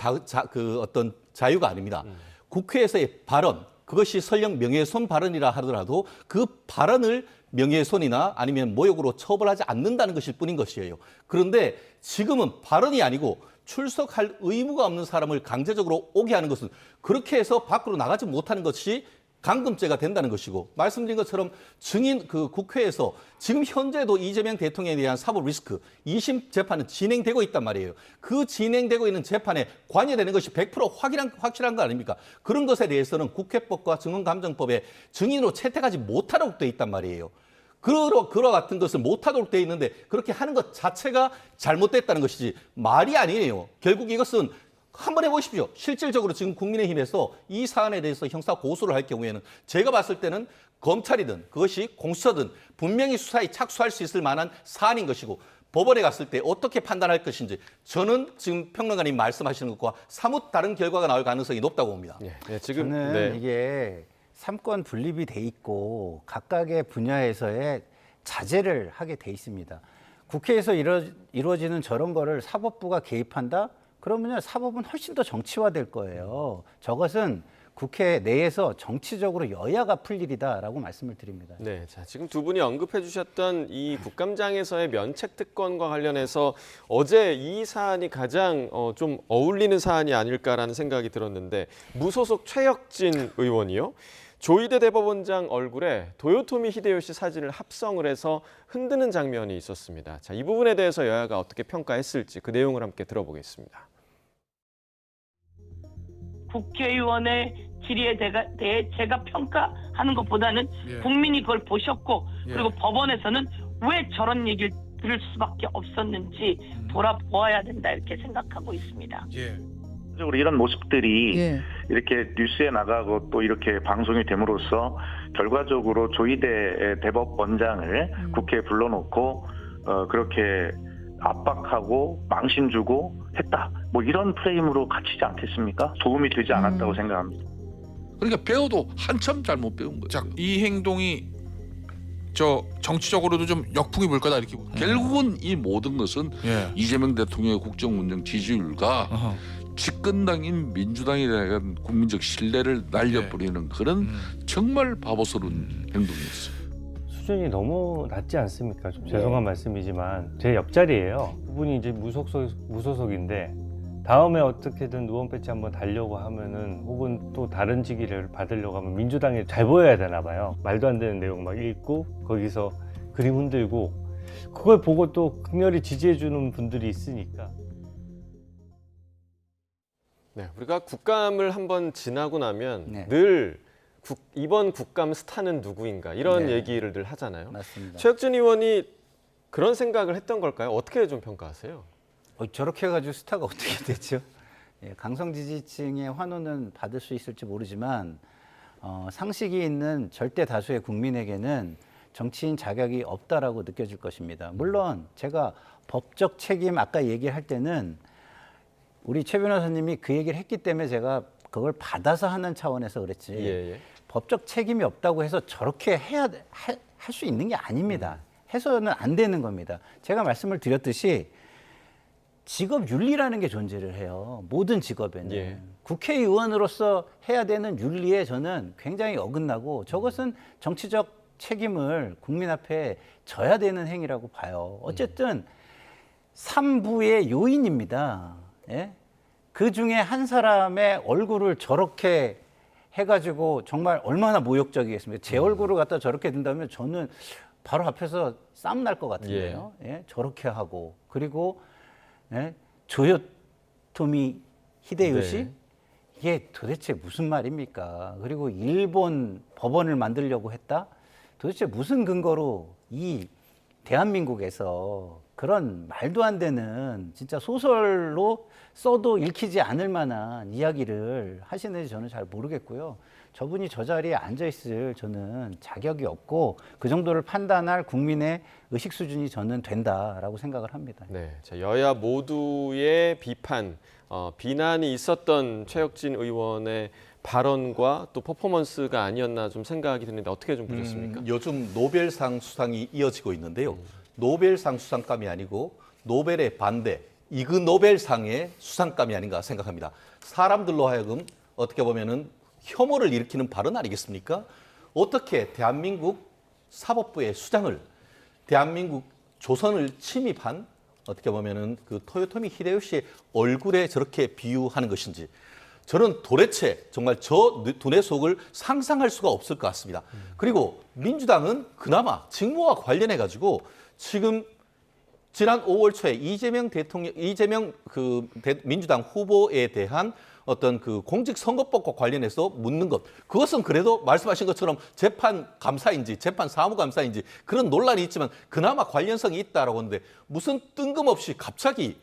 어떤 자유가 아닙니다. 국회에서의 발언, 그것이 설령 명예훼손 발언이라 하더라도 그 발언을 명예훼손이나 아니면 모욕으로 처벌하지 않는다는 것일 뿐인 것이에요. 그런데 지금은 발언이 아니고 출석할 의무가 없는 사람을 강제적으로 오게 하는 것은 그렇게 해서 밖으로 나가지 못하는 것이 감금죄가 된다는 것이고 말씀드린 것처럼 국회에서 지금 현재도 이재명 대통령에 대한 사법 리스크 2심 재판은 진행되고 있단 말이에요. 그 진행되고 있는 재판에 관여되는 것이 100% 확실한 거 아닙니까? 그런 것에 대해서는 국회법과 증언감정법에 증인으로 채택하지 못하도록 돼 있단 말이에요. 그와 같은 것을 못하도록 돼 있는데 그렇게 하는 것 자체가 잘못됐다는 것이지 말이 아니에요. 결국 이것은 한번 해보십시오. 실질적으로 지금 국민의힘에서 이 사안에 대해서 형사 고소를 할 경우에는 제가 봤을 때는 검찰이든 그것이 공수처든 분명히 수사에 착수할 수 있을 만한 사안인 것이고 법원에 갔을 때 어떻게 판단할 것인지 저는 지금 평론가님 말씀하시는 것과 사뭇 다른 결과가 나올 가능성이 높다고 봅니다. 저는 이게 3권 분립이 돼 있고 각각의 분야에서의 자제를 하게 돼 있습니다. 국회에서 이루어지는 저런 거를 사법부가 개입한다? 그러면 사법은 훨씬 더 정치화될 거예요. 저것은 국회 내에서 정치적으로 여야가 풀 일이다라고 말씀을 드립니다. 네, 자 지금 두 분이 언급해 주셨던 이 국감장에서의 면책 특권과 관련해서 어제 이 사안이 가장 좀 어울리는 사안이 아닐까라는 생각이 들었는데 무소속 최혁진 의원이요. 조희대 대법원장 얼굴에 도요토미 히데요시 사진을 합성을 해서 흔드는 장면이 있었습니다. 자, 이 부분에 대해서 여야가 어떻게 평가했을지 그 내용을 함께 들어보겠습니다. 국회의원의 질의에 대해 제가 평가하는 것보다는 국민이 그걸 보셨고 그리고 법원에서는 왜 저런 얘기를 들을 수밖에 없었는지 돌아보아야 된다 이렇게 생각하고 있습니다. 적으로 이런 모습들이 이렇게 뉴스에 나가고 또 이렇게 방송이 됨으로써 결과적으로 조희대 대법원장을 국회에 불러놓고 그렇게 압박하고 망신 주고 했다. 뭐 이런 프레임으로 갇히지 않겠습니까? 도움이 되지 않았다고 생각합니다. 그러니까 배워도 한참 잘못 배운 거예요. 자, 이 행동이 정치적으로도 좀 역풍이 불 거다 이렇게. 결국은 이 모든 것은 이재명 대통령의 국정 운영 지지율과 집권당인 민주당에 대한 국민적 신뢰를 날려버리는 그런 정말 바보스러운 행동이었어요. 수준이 너무 낮지 않습니까? 좀 죄송한 말씀이지만 제 옆자리예요. 그분이 이제 무소속인데 다음에 어떻게든 의원 배치 한번 달려고 하면은 혹은 또 다른 직위를 받으려고 하면 민주당에 잘 보여야 되나 봐요. 말도 안 되는 내용 막 읽고 거기서 그림 흔들고 그걸 보고 또 극렬히 지지해 주는 분들이 있으니까. 네, 우리가 국감을 한번 지나고 나면 늘 이번 국감 스타는 누구인가 이런 얘기를 늘 하잖아요. 맞습니다. 최혁진 의원이 그런 생각을 했던 걸까요? 어떻게 좀 평가하세요? 저렇게 해가지고 스타가 어떻게 됐죠? 강성 지지층의 환호는 받을 수 있을지 모르지만 상식이 있는 절대 다수의 국민에게는 정치인 자격이 없다라고 느껴질 것입니다. 물론 제가 법적 책임 아까 얘기할 때는 우리 최 변호사님이 그 얘기를 했기 때문에 제가 그걸 받아서 하는 차원에서 그랬지 법적 책임이 없다고 해서 저렇게 할 수 있는 게 아닙니다. 해서는 안 되는 겁니다. 제가 말씀을 드렸듯이 직업 윤리라는 게 존재를 해요. 모든 직업에는. 국회의원으로서 해야 되는 윤리에 저는 굉장히 어긋나고 저것은 정치적 책임을 국민 앞에 져야 되는 행위라고 봐요. 어쨌든 3부의 요인입니다. 그 중에 한 사람의 얼굴을 저렇게 해가지고 정말 얼마나 모욕적이겠습니까? 제 얼굴을 갖다 저렇게 든다면 저는 바로 앞에서 싸움 날 것 같은데요. 저렇게 하고 그리고 조요토미 히데요시 이게 도대체 무슨 말입니까? 그리고 일본 법원을 만들려고 했다? 도대체 무슨 근거로 이 대한민국에서 그런 말도 안 되는 진짜 소설로 써도 읽히지 않을 만한 이야기를 하시는지 저는 잘 모르겠고요. 저분이 저 자리에 앉아있을 저는 자격이 없고 그 정도를 판단할 국민의 의식 수준이 저는 된다라고 생각을 합니다. 네, 자, 여야 모두의 비판, 비난이 있었던 최혁진 의원의 발언과 또 퍼포먼스가 아니었나 좀 생각이 드는데 어떻게 좀 보셨습니까? 요즘 노벨상 수상이 이어지고 있는데요. 노벨상 수상감이 아니고 노벨의 반대, 이그 노벨상의 수상감이 아닌가 생각합니다. 사람들로 하여금 어떻게 보면은 혐오를 일으키는 발언 아니겠습니까? 어떻게 대한민국 사법부의 수장을 대한민국 조선을 침입한 어떻게 보면은 그 토요토미 히데요시의 얼굴에 저렇게 비유하는 것인지 저는 도대체 정말 저 두뇌 속을 상상할 수가 없을 것 같습니다. 그리고 민주당은 그나마 직무와 관련해 가지고 지금 지난 5월 초에 이재명 민주당 후보에 대한 어떤 그 공직선거법과 관련해서 묻는 것, 그것은 그래도 말씀하신 것처럼 재판 감사인지 재판 사무감사인지 그런 논란이 있지만 그나마 관련성이 있다라고 하는데 무슨 뜬금없이 갑자기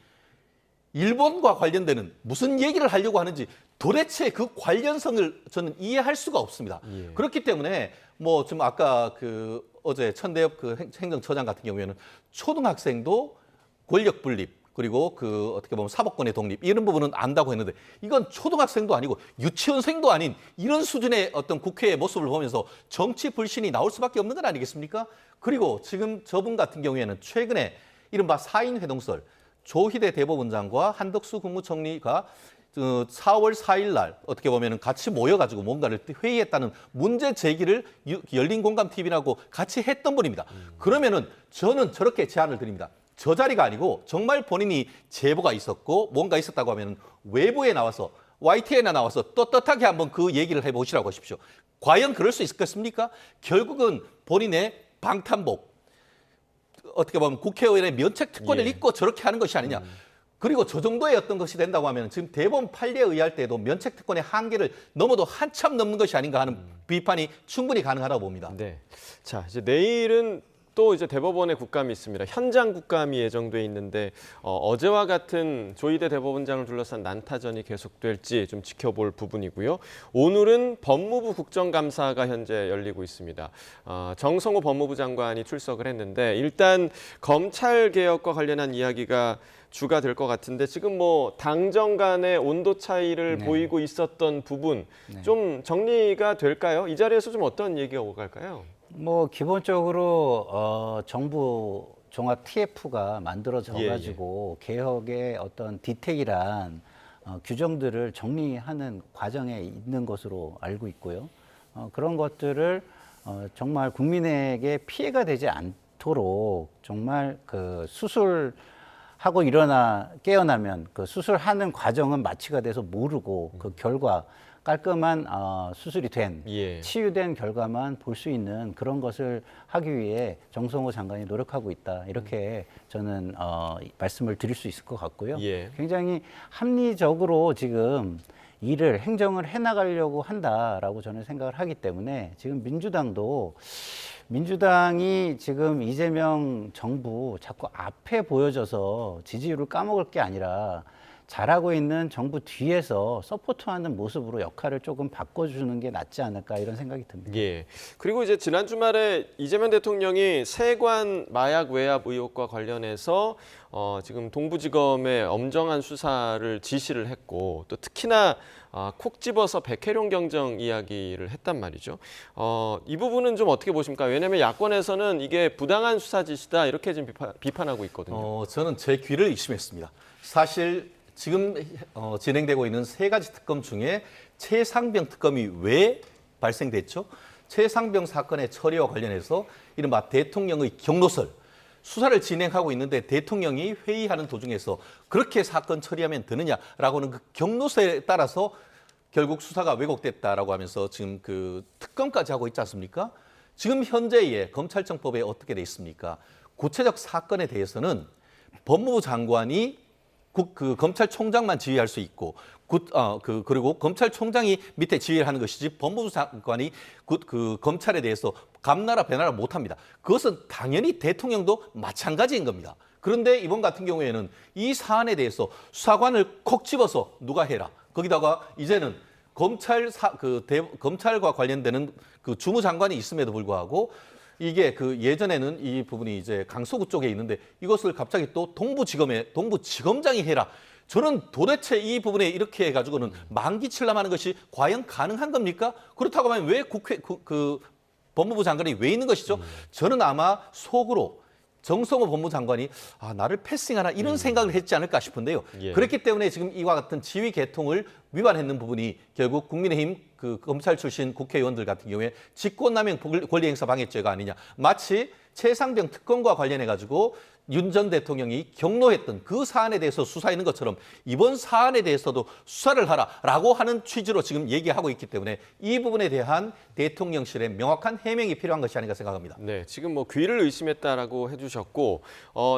일본과 관련되는 무슨 얘기를 하려고 하는지 도대체 그 관련성을 저는 이해할 수가 없습니다. 그렇기 때문에 뭐 지금 아까 그 어제 천대엽 그 행정처장 같은 경우에는 초등학생도 권력 분립 그리고 그 어떻게 보면 사법권의 독립 이런 부분은 안다고 했는데 이건 초등학생도 아니고 유치원생도 아닌 이런 수준의 어떤 국회의 모습을 보면서 정치 불신이 나올 수밖에 없는 건 아니겠습니까? 그리고 지금 저분 같은 경우에는 최근에 이른바 4인 회동설 조희대 대법원장과 한덕수 국무총리가 4월 4일 날 어떻게 보면 같이 모여가지고 뭔가를 회의했다는 문제 제기를 열린공감TV라고 같이 했던 분입니다. 그러면은 저는 저렇게 제안을 드립니다. 저 자리가 아니고 정말 본인이 제보가 있었고 뭔가 있었다고 하면 외부에 나와서 YTN에 나와서 떳떳하게 한번 그 얘기를 해보시라고 하십시오. 과연 그럴 수 있겠습니까? 결국은 본인의 방탄복, 어떻게 보면 국회의원의 면책 특권을 잊고 저렇게 하는 것이 아니냐. 그리고 저 정도의 어떤 것이 된다고 하면 지금 대법원 판례에 의할 때도 면책 특권의 한계를 넘어도 한참 넘는 것이 아닌가 하는 비판이 충분히 가능하다고 봅니다. 네. 자, 이제 내일은 또 이제 대법원의 국감이 있습니다. 현장 국감이 예정돼 있는데 어제와 같은 조희대 대법원장을 둘러싼 난타전이 계속될지 좀 지켜볼 부분이고요. 오늘은 법무부 국정감사가 현재 열리고 있습니다. 정성호 법무부 장관이 출석을 했는데 일단 검찰 개혁과 관련한 이야기가 주가 될 것 같은데 지금 뭐 당정 간의 온도 차이를 보이고 있었던 부분 좀 정리가 될까요? 이 자리에서 좀 어떤 얘기가 오갈까요? 뭐 기본적으로 정부 종합 TF가 만들어져 가지고 개혁의 어떤 디테일한 규정들을 정리하는 과정에 있는 것으로 알고 있고요. 그런 것들을 정말 국민에게 피해가 되지 않도록 정말 그 수술하고 깨어나면 그 수술하는 과정은 마취가 돼서 모르고 그 결과 깔끔한 수술이 된 치유된 결과만 볼 수 있는 그런 것을 하기 위해 정성호 장관이 노력하고 있다. 이렇게 저는 말씀을 드릴 수 있을 것 같고요. 굉장히 합리적으로 지금 행정을 해나가려고 한다라고 저는 생각을 하기 때문에 지금 민주당이 지금 이재명 정부 자꾸 앞에 보여져서 지지율을 까먹을 게 아니라 잘하고 있는 정부 뒤에서 서포트하는 모습으로 역할을 조금 바꿔주는 게 낫지 않을까 이런 생각이 듭니다. 그리고 이제 지난 주말에 이재명 대통령이 세관 마약 외압 의혹과 관련해서 지금 동부지검에 엄정한 수사를 지시를 했고 또 특히나 콕 집어서 백혜룡 경정 이야기를 했단 말이죠. 이 부분은 좀 어떻게 보십니까? 왜냐하면 야권에서는 이게 부당한 수사 지시다 이렇게 지금 비판하고 있거든요. 저는 제 귀를 의심했습니다. 사실 지금 진행되고 있는 3가지 특검 중에 최상병 특검이 왜 발생됐죠? 최상병 사건의 처리와 관련해서 이른바 대통령의 경로설, 수사를 진행하고 있는데 대통령이 회의하는 도중에서 그렇게 사건 처리하면 되느냐라고는 그 경로설에 따라서 결국 수사가 왜곡됐다라고 하면서 지금 그 특검까지 하고 있지 않습니까? 지금 현재의 검찰청법에 어떻게 돼 있습니까? 구체적 사건에 대해서는 법무부 장관이 그 검찰총장만 지휘할 수 있고 그리고 검찰총장이 밑에 지휘를 하는 것이지 법무부 장관이 그 검찰에 대해서 감나라 배나라 못합니다. 그것은 당연히 대통령도 마찬가지인 겁니다. 그런데 이번 같은 경우에는 이 사안에 대해서 수사관을 콕 집어서 누가 해라. 거기다가 이제는 검찰과 관련되는 그 주무장관이 있음에도 불구하고 이게 그 예전에는 이 부분이 이제 강서구 쪽에 있는데 이것을 갑자기 또 동부지검장이 해라. 저는 도대체 이 부분에 이렇게 해가지고는 만기칠람하는 것이 과연 가능한 겁니까? 그렇다고 하면 왜 법무부 장관이 왜 있는 것이죠? 저는 아마 속으로 정성호 법무부 장관이 나를 패싱하나 이런 생각을 했지 않을까 싶은데요. 그렇기 때문에 지금 이와 같은 지휘 계통을 위반했는 부분이 결국 국민의힘 그 검찰 출신 국회의원들 같은 경우에 직권남용 권리행사 방해죄가 아니냐. 마치 최상병 특검과 관련해가지고 윤 전 대통령이 경로했던 그 사안에 대해서 수사하는 것처럼 이번 사안에 대해서도 수사를 하라라고 하는 취지로 지금 얘기하고 있기 때문에 이 부분에 대한 대통령실의 명확한 해명이 필요한 것이 아닌가 생각합니다. 네, 지금 뭐 귀를 의심했다라고 해주셨고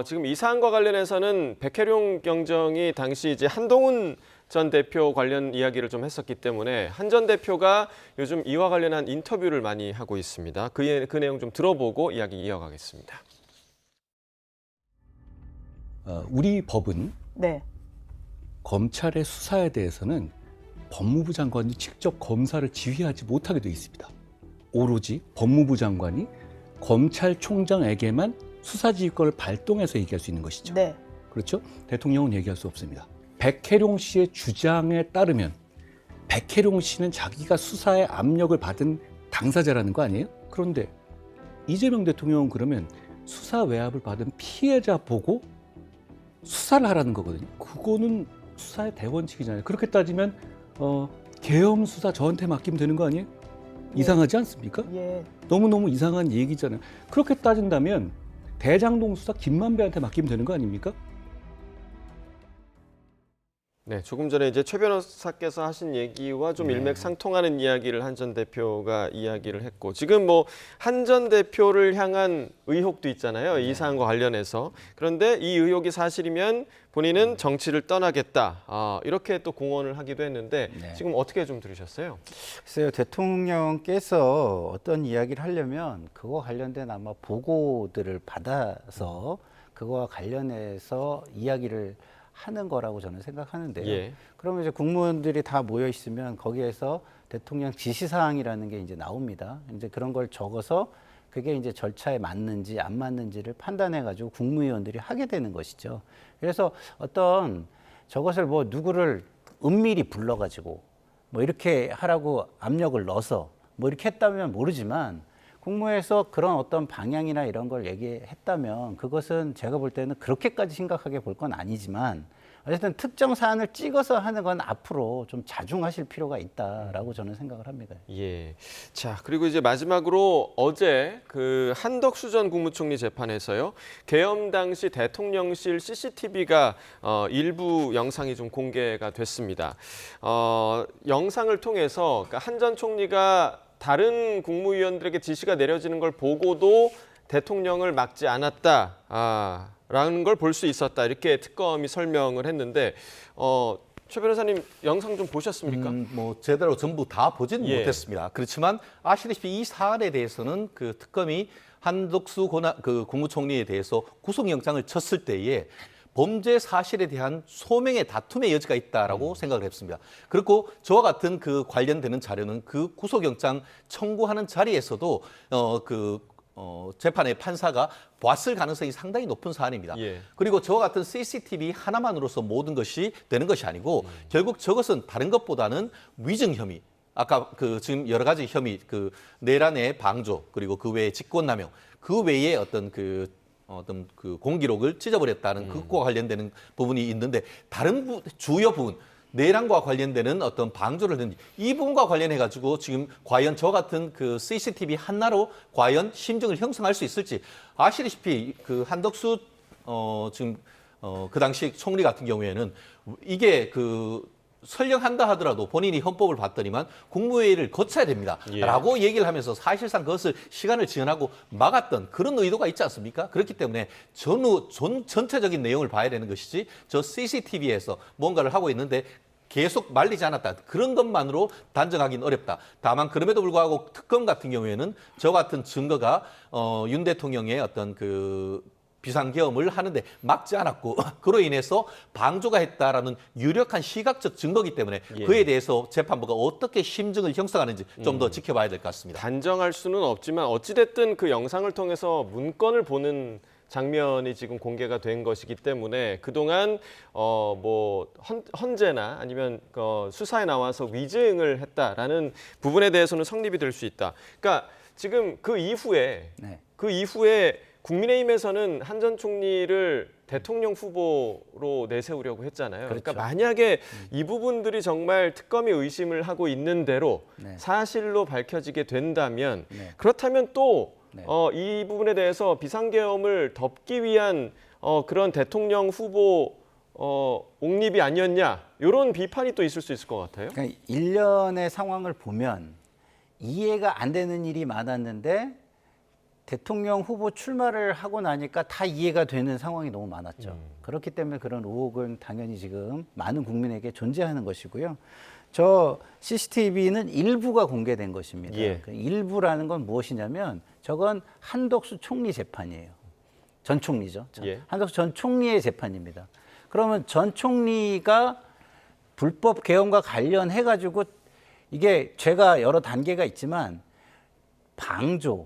지금 이 사안과 관련해서는 백혜룡 경정이 당시 이제 한동훈 전 대표 관련 이야기를 좀 했었기 때문에 한 전 대표가 요즘 이와 관련한 인터뷰를 많이 하고 있습니다. 그 내용 좀 들어보고 이야기 이어가겠습니다. 우리 법은 검찰의 수사에 대해서는 법무부 장관이 직접 검사를 지휘하지 못하게 되어 있습니다. 오로지 법무부 장관이 검찰총장에게만 수사지휘권을 발동해서 얘기할 수 있는 것이죠. 그렇죠? 대통령은 얘기할 수 없습니다. 백혜룡 씨의 주장에 따르면 백혜룡 씨는 자기가 수사의 압력을 받은 당사자라는 거 아니에요? 그런데 이재명 대통령은 그러면 수사 외압을 받은 피해자 보고 수사를 하라는 거거든요. 그거는 수사의 대원칙이잖아요. 그렇게 따지면 계엄 수사 저한테 맡기면 되는 거 아니에요? 이상하지 않습니까? 너무너무 이상한 얘기잖아요. 그렇게 따진다면 대장동 수사 김만배한테 맡기면 되는 거 아닙니까? 네, 조금 전에 이제 최 변호사께서 하신 얘기와 좀 일맥상통하는 이야기를 한 전 대표가 이야기를 했고, 지금 뭐 한 전 대표를 향한 의혹도 있잖아요. 이 사안과 관련해서. 그런데 이 의혹이 사실이면 본인은 정치를 떠나겠다. 이렇게 또 공언을 하기도 했는데 지금 어떻게 좀 들으셨어요? 글쎄요, 대통령께서 어떤 이야기를 하려면 그거 관련된 아마 보고들을 받아서 그거와 관련해서 이야기를 하는 거라고 저는 생각하는데요. 예. 그러면 이제 국무원들이 다 모여 있으면 거기에서 대통령 지시사항이라는 게 이제 나옵니다. 이제 그런 걸 적어서 그게 이제 절차에 맞는지 안 맞는지를 판단해가지고 국무위원들이 하게 되는 것이죠. 그래서 어떤 저것을 뭐 누구를 은밀히 불러가지고 뭐 이렇게 하라고 압력을 넣어서 뭐 이렇게 했다면 모르지만 국무회에서 그런 어떤 방향이나 이런 걸 얘기했다면 그것은 제가 볼 때는 그렇게까지 심각하게 볼 건 아니지만 어쨌든 특정 사안을 찍어서 하는 건 앞으로 좀 자중하실 필요가 있다라고 저는 생각을 합니다. 예. 자, 그리고 이제 마지막으로 어제 그 한덕수 전 국무총리 재판에서요. 계엄 당시 대통령실 CCTV가 일부 영상이 좀 공개가 됐습니다. 영상을 통해서 한 전 총리가 다른 국무위원들에게 지시가 내려지는 걸 보고도 대통령을 막지 않았다. 라는 걸 볼 수 있었다. 이렇게 특검이 설명을 했는데 최 변호사님 영상 좀 보셨습니까? 뭐 제대로 전부 다 보지는 못했습니다. 그렇지만 아시다시피 이 사안에 대해서는 그 특검이 한덕수 국무총리에 대해서 구속영장을 쳤을 때에 범죄 사실에 대한 소명의 다툼의 여지가 있다라고 생각을 했습니다. 그리고 저와 같은 그 관련되는 자료는 그 구속영장 청구하는 자리에서도 재판의 판사가 봤을 가능성이 상당히 높은 사안입니다. 그리고 저와 같은 CCTV 하나만으로서 모든 것이 되는 것이 아니고 결국 저것은 다른 것보다는 위증 혐의, 아까 지금 여러 가지 혐의, 내란의 방조, 그리고 그 외에 직권남용, 그 외에 어떤 공기록을 찢어버렸다는 그것과 관련되는 부분이 있는데 다른 주요 부분, 내란과 관련되는 어떤 방조를 했는지 이 부분과 관련해 가지고 지금 과연 저 같은 그 CCTV 하나로 과연 심증을 형성할 수 있을지 아시다시피 그 한덕수 지금 그 당시 총리 같은 경우에는 이게 설령한다 하더라도 본인이 헌법을 봤더니만 국무회의를 거쳐야 됩니다. 라고 얘기를 하면서 사실상 그것을 시간을 지연하고 막았던 그런 의도가 있지 않습니까? 그렇기 때문에 전체적인 내용을 봐야 되는 것이지 저 CCTV에서 뭔가를 하고 있는데 계속 말리지 않았다. 그런 것만으로 단정하기는 어렵다. 다만 그럼에도 불구하고 특검 같은 경우에는 저 같은 증거가 윤 대통령의 어떤 비상계엄을 하는데 막지 않았고 그로 인해서 방조가 했다라는 유력한 시각적 증거이기 때문에 그에 대해서 재판부가 어떻게 심증을 형성하는지 좀 더 지켜봐야 될 것 같습니다. 단정할 수는 없지만 어찌됐든 그 영상을 통해서 문건을 보는 장면이 지금 공개가 된 것이기 때문에 그동안 헌재나 아니면 수사에 나와서 위증을 했다라는 부분에 대해서는 성립이 될 수 있다. 그러니까 지금 그 이후에 국민의힘에서는 한 전 총리를 대통령 후보로 내세우려고 했잖아요. 그러니까 만약에 이 부분들이 정말 특검이 의심을 하고 있는 대로 사실로 밝혀지게 된다면 그렇다면 또 이 부분에 대해서 비상계엄을 덮기 위한 그런 대통령 후보 옹립이 아니었냐 이런 비판이 또 있을 수 있을 것 같아요. 그러니까 일련의 상황을 보면 이해가 안 되는 일이 많았는데 대통령 후보 출마를 하고 나니까 다 이해가 되는 상황이 너무 많았죠. 그렇기 때문에 그런 의혹은 당연히 지금 많은 국민에게 존재하는 것이고요. 저 CCTV는 일부가 공개된 것입니다. 그 일부라는 건 무엇이냐면 저건 한덕수 총리 재판이에요. 전 총리죠. 한덕수 전 총리의 재판입니다. 그러면 전 총리가 불법 계엄과 관련해가지고 이게 죄가 여러 단계가 있지만 방조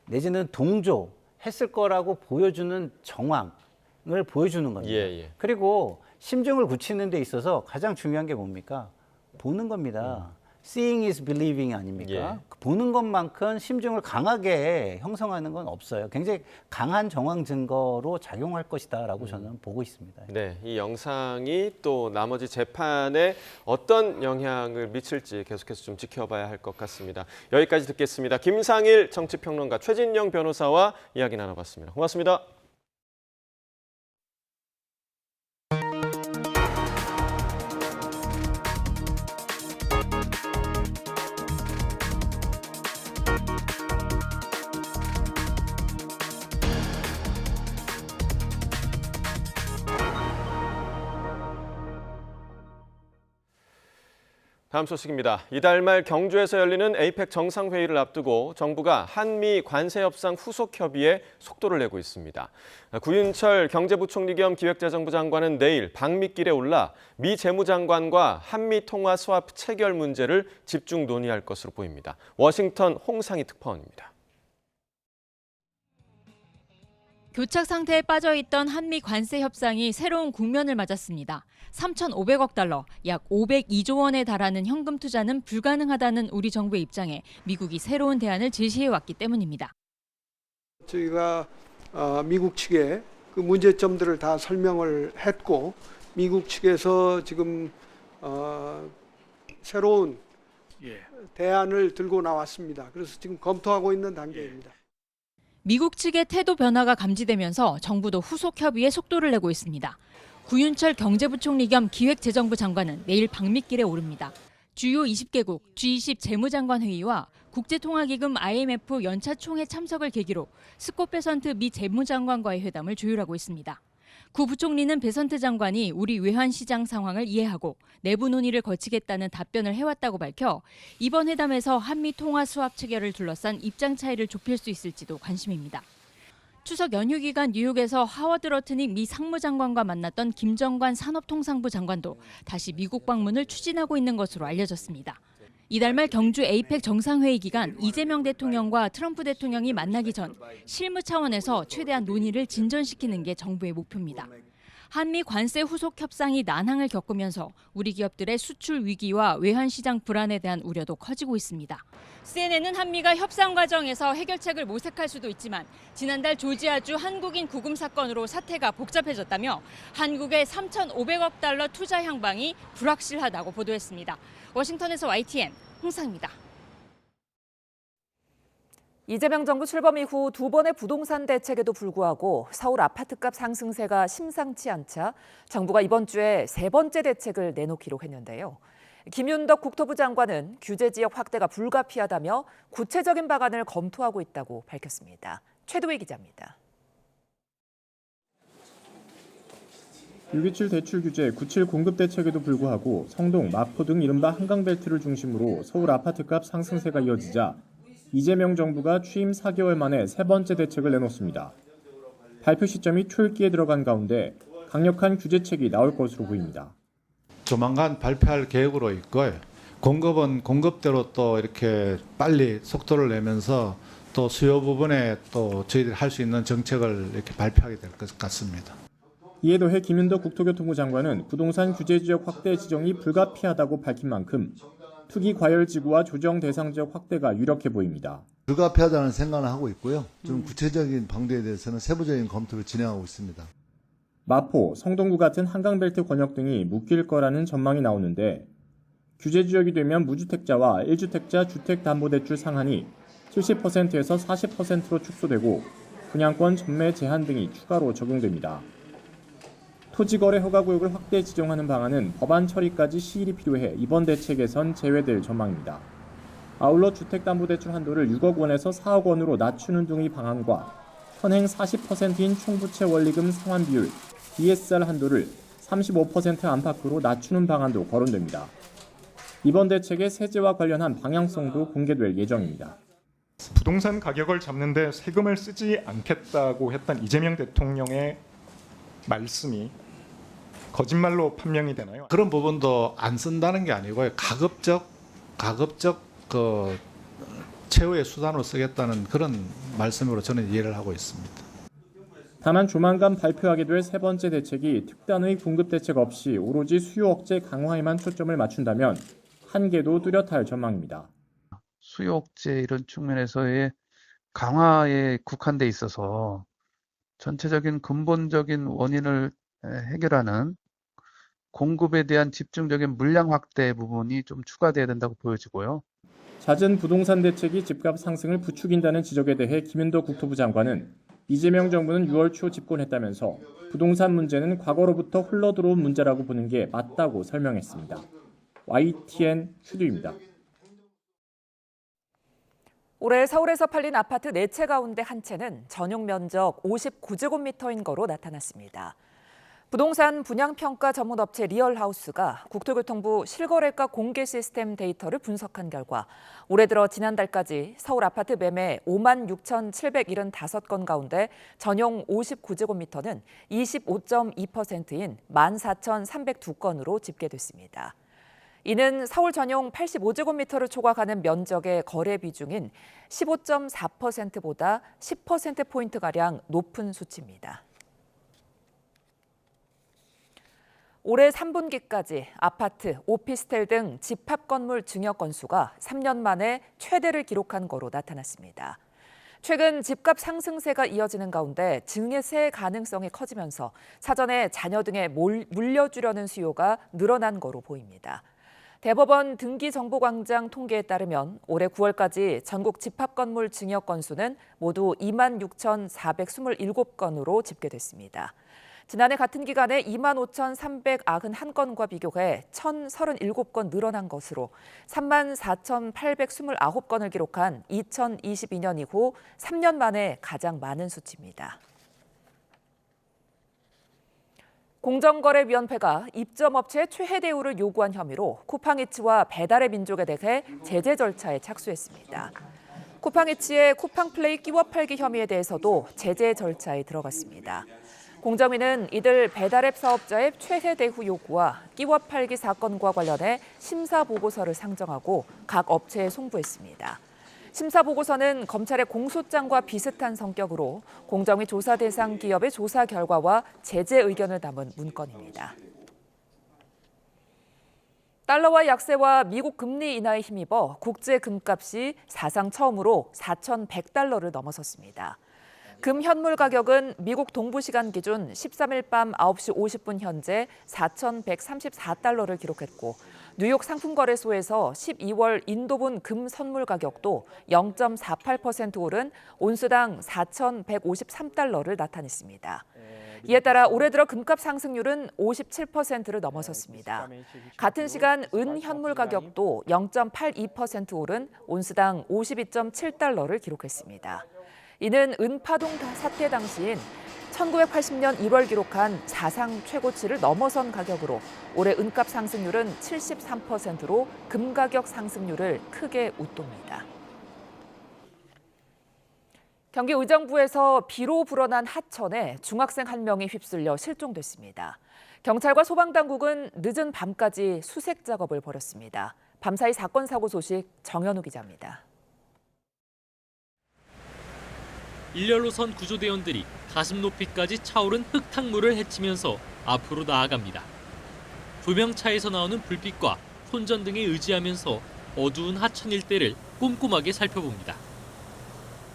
내지는 동조 했을 거라고 보여주는 정황을 보여주는 겁니다. 그리고 심증을 굳히는 데 있어서 가장 중요한 게 뭡니까? 보는 겁니다. Seeing is believing 아닙니까? 보는 것만큼 심증을 강하게 형성하는 건 없어요. 굉장히 강한 정황 증거로 작용할 것이다라고 저는 보고 있습니다. 네, 이 영상이 또 나머지 재판에 어떤 영향을 미칠지 계속해서 좀 지켜봐야 할 것 같습니다. 여기까지 듣겠습니다. 김상일 정치평론가, 최진영 변호사와 이야기 나눠봤습니다. 고맙습니다. 다음 소식입니다. 이달 말 경주에서 열리는 에이펙 정상회의를 앞두고 정부가 한미 관세협상 후속 협의에 속도를 내고 있습니다. 구윤철 경제부총리 겸 기획재정부 장관은 내일 방미길에 올라 미 재무장관과 한미 통화 스와프 체결 문제를 집중 논의할 것으로 보입니다. 워싱턴 홍상희 특파원입니다. 교착 상태에 빠져있던 한미 관세 협상이 새로운 국면을 맞았습니다. 3,500억 달러, 약 502조 원에 달하는 현금 투자는 불가능하다는 우리 정부의 입장에 미국이 새로운 대안을 제시해왔기 때문입니다. 저희가 미국 측에 그 문제점들을 다 설명을 했고 미국 측에서 지금 새로운 대안을 들고 나왔습니다. 그래서 지금 검토하고 있는 단계입니다. 미국 측의 태도 변화가 감지되면서 정부도 후속 협의에 속도를 내고 있습니다. 구윤철 경제부총리 겸 기획재정부 장관은 내일 방미길에 오릅니다. 주요 20개국 G20 재무장관 회의와 국제통화기금 IMF 연차 총회 참석을 계기로 스콧 베선트 미 재무장관과의 회담을 조율하고 있습니다. 구 부총리는 베선트 장관이 우리 외환시장 상황을 이해하고 내부 논의를 거치겠다는 답변을 해왔다고 밝혀 이번 회담에서 한미 통화 수합 체결을 둘러싼 입장 차이를 좁힐 수 있을지도 관심입니다. 추석 연휴 기간 뉴욕에서 하워드 러트닉 미 상무장관과 만났던 김정관 산업통상부 장관도 다시 미국 방문을 추진하고 있는 것으로 알려졌습니다. 이달 말 경주 에이펙 정상회의 기간 이재명 대통령과 트럼프 대통령이 만나기 전 실무 차원에서 최대한 논의를 진전시키는 게 정부의 목표입니다. 한미 관세 후속 협상이 난항을 겪으면서 우리 기업들의 수출 위기와 외환시장 불안에 대한 우려도 커지고 있습니다. CNN은 한미가 협상 과정에서 해결책을 모색할 수도 있지만 지난달 조지아주 한국인 구금 사건으로 사태가 복잡해졌다며 한국의 3,500억 달러 투자 향방이 불확실하다고 보도했습니다. 워싱턴에서 YTN 홍상입니다. 이재명 정부 출범 이후 두 번의 부동산 대책에도 불구하고 서울 아파트값 상승세가 심상치 않자 정부가 이번 주에 세 번째 대책을 내놓기로 했는데요. 김윤덕 국토부 장관은 규제 지역 확대가 불가피하다며 구체적인 방안을 검토하고 있다고 밝혔습니다. 최도희 기자입니다. 6.27 대출 규제 9.7 공급 대책에도 불구하고 성동, 마포 등 이른바 한강벨트를 중심으로 서울 아파트값 상승세가 이어지자 이재명 정부가 취임 4개월 만에 세 번째 대책을 내놓습니다. 발표 시점이 초읽기에 들어간 가운데 강력한 규제책이 나올 것으로 보입니다. 조만간 발표할 계획으로 있고요. 공급은 공급대로 또 이렇게 빨리 속도를 내면서 또 수요 부분에 또 저희들이 할 수 있는 정책을 이렇게 발표하게 될 것 같습니다. 이에 더해 김윤덕 국토교통부 장관은 부동산 규제 지역 확대 지정이 불가피하다고 밝힌 만큼 투기 과열 지구와 조정 대상 지역 확대가 유력해 보입니다. 불가피하다는 생각을 하고 있고요. 좀 구체적인 방도에 대해서는 세부적인 검토를 진행하고 있습니다. 마포, 성동구 같은 한강벨트 권역 등이 묶일 거라는 전망이 나오는데 규제 지역이 되면 무주택자와 1주택자 주택담보대출 상한이 70%에서 40%로 축소되고 분양권 전매 제한 등이 추가로 적용됩니다. 토지거래 허가구역을 확대 지정하는 방안은 법안 처리까지 시일이 필요해 이번 대책에선 제외될 전망입니다. 아울러 주택담보대출 한도를 6억 원에서 4억 원으로 낮추는 등의 방안과 현행 40%인 총부채 원리금 상환 비율 DSR 한도를 35% 안팎으로 낮추는 방안도 거론됩니다. 이번 대책의 세제와 관련한 방향성도 공개될 예정입니다. 부동산 가격을 잡는 데 세금을 쓰지 않겠다고 했던 이재명 대통령의 말씀이 거짓말로 판명이 되나요? 그런 부분도 안 쓴다는 게 아니고요. 가급적 그 최후의 수단으로 쓰겠다는 그런 말씀으로 저는 이해를 하고 있습니다. 다만 조만간 발표하게 될 세 번째 대책이 특단의 공급 대책 없이 오로지 수요 억제 강화에만 초점을 맞춘다면 한계도 뚜렷할 전망입니다. 수요 억제 이런 측면에서의 강화에 국한돼 있어서 전체적인 근본적인 원인을 해결하는 공급에 대한 집중적인 물량 확대 부분이 좀 추가돼야 된다고 보여지고요. 잦은 부동산 대책이 집값 상승을 부추긴다는 지적에 대해 김윤덕 국토부 장관은 이재명 정부는 6월 초 집권했다면서 부동산 문제는 과거로부터 흘러들어온 문제라고 보는 게 맞다고 설명했습니다. YTN 휴두입니다. 올해 서울에서 팔린 아파트 4채 가운데 한 채는 전용 면적 59제곱미터인 거로 나타났습니다. 부동산 분양평가 전문업체 리얼하우스가 국토교통부 실거래가 공개 시스템 데이터를 분석한 결과 올해 들어 지난달까지 서울 아파트 매매 56,775건 가운데 전용 59제곱미터는 25.2%인 14,302건으로 집계됐습니다. 이는 서울 전용 85제곱미터를 초과하는 면적의 거래 비중인 15.4%보다 10%포인트가량 높은 수치입니다. 올해 3분기까지 아파트, 오피스텔 등 집합 건물 증여 건수가 3년 만에 최대를 기록한 거로 나타났습니다. 최근 집값 상승세가 이어지는 가운데 증여세 가능성이 커지면서 사전에 자녀 등에 물려주려는 수요가 늘어난 거로 보입니다. 대법원 등기정보광장 통계에 따르면 올해 9월까지 전국 집합건물 증여 건수는 모두 26,427건으로 집계됐습니다. 지난해 같은 기간에 25,391건과 비교해 1,037건 늘어난 것으로 34,829건을 기록한 2022년 이후 3년 만에 가장 많은 수치입니다. 공정거래위원회가 입점업체의 최혜 대우를 요구한 혐의로 쿠팡이츠와 배달의 민족에 대해 제재 절차에 착수했습니다. 쿠팡이츠의 쿠팡플레이 끼워 팔기 혐의에 대해서도 제재 절차에 들어갔습니다. 공정위는 이들 배달앱 사업자의 최혜 대우 요구와 끼워 팔기 사건과 관련해 심사보고서를 상정하고 각 업체에 송부했습니다. 심사보고서는 검찰의 공소장과 비슷한 성격으로 공정위 조사 대상 기업의 조사 결과와 제재 의견을 담은 문건입니다. 달러화 약세와 미국 금리 인하에 힘입어 국제 금값이 사상 처음으로 4,100달러를 넘어섰습니다. 금 현물 가격은 미국 동부 시간 기준 13일 밤 9시 50분 현재 4,134달러를 기록했고 뉴욕 상품거래소에서 12월 인도분 금 선물 가격도 0.48% 오른 온수당 4,153달러를 나타냈습니다. 이에 따라 올해 들어 금값 상승률은 57%를 넘어섰습니다. 같은 시간 은 현물 가격도 0.82% 오른 온수당 52.7달러를 기록했습니다. 이는 은파동 사태 당시인 1980년 1월 기록한 사상 최고치를 넘어선 가격으로 올해 은값 상승률은 73%로 금 가격 상승률을 크게 웃돕니다. 경기 의정부에서 비로 불어난 하천에 중학생 1명이 휩쓸려 실종됐습니다. 경찰과 소방당국은 늦은 밤까지 수색 작업을 벌였습니다. 밤사이 사건 사고 소식 정현우 기자입니다. 일렬로선 구조대원들이 가슴 높이까지 차오른 흙탕물을 헤치면서 앞으로 나아갑니다. 조명차에서 나오는 불빛과 손전등에 의지하면서 어두운 하천 일대를 꼼꼼하게 살펴봅니다.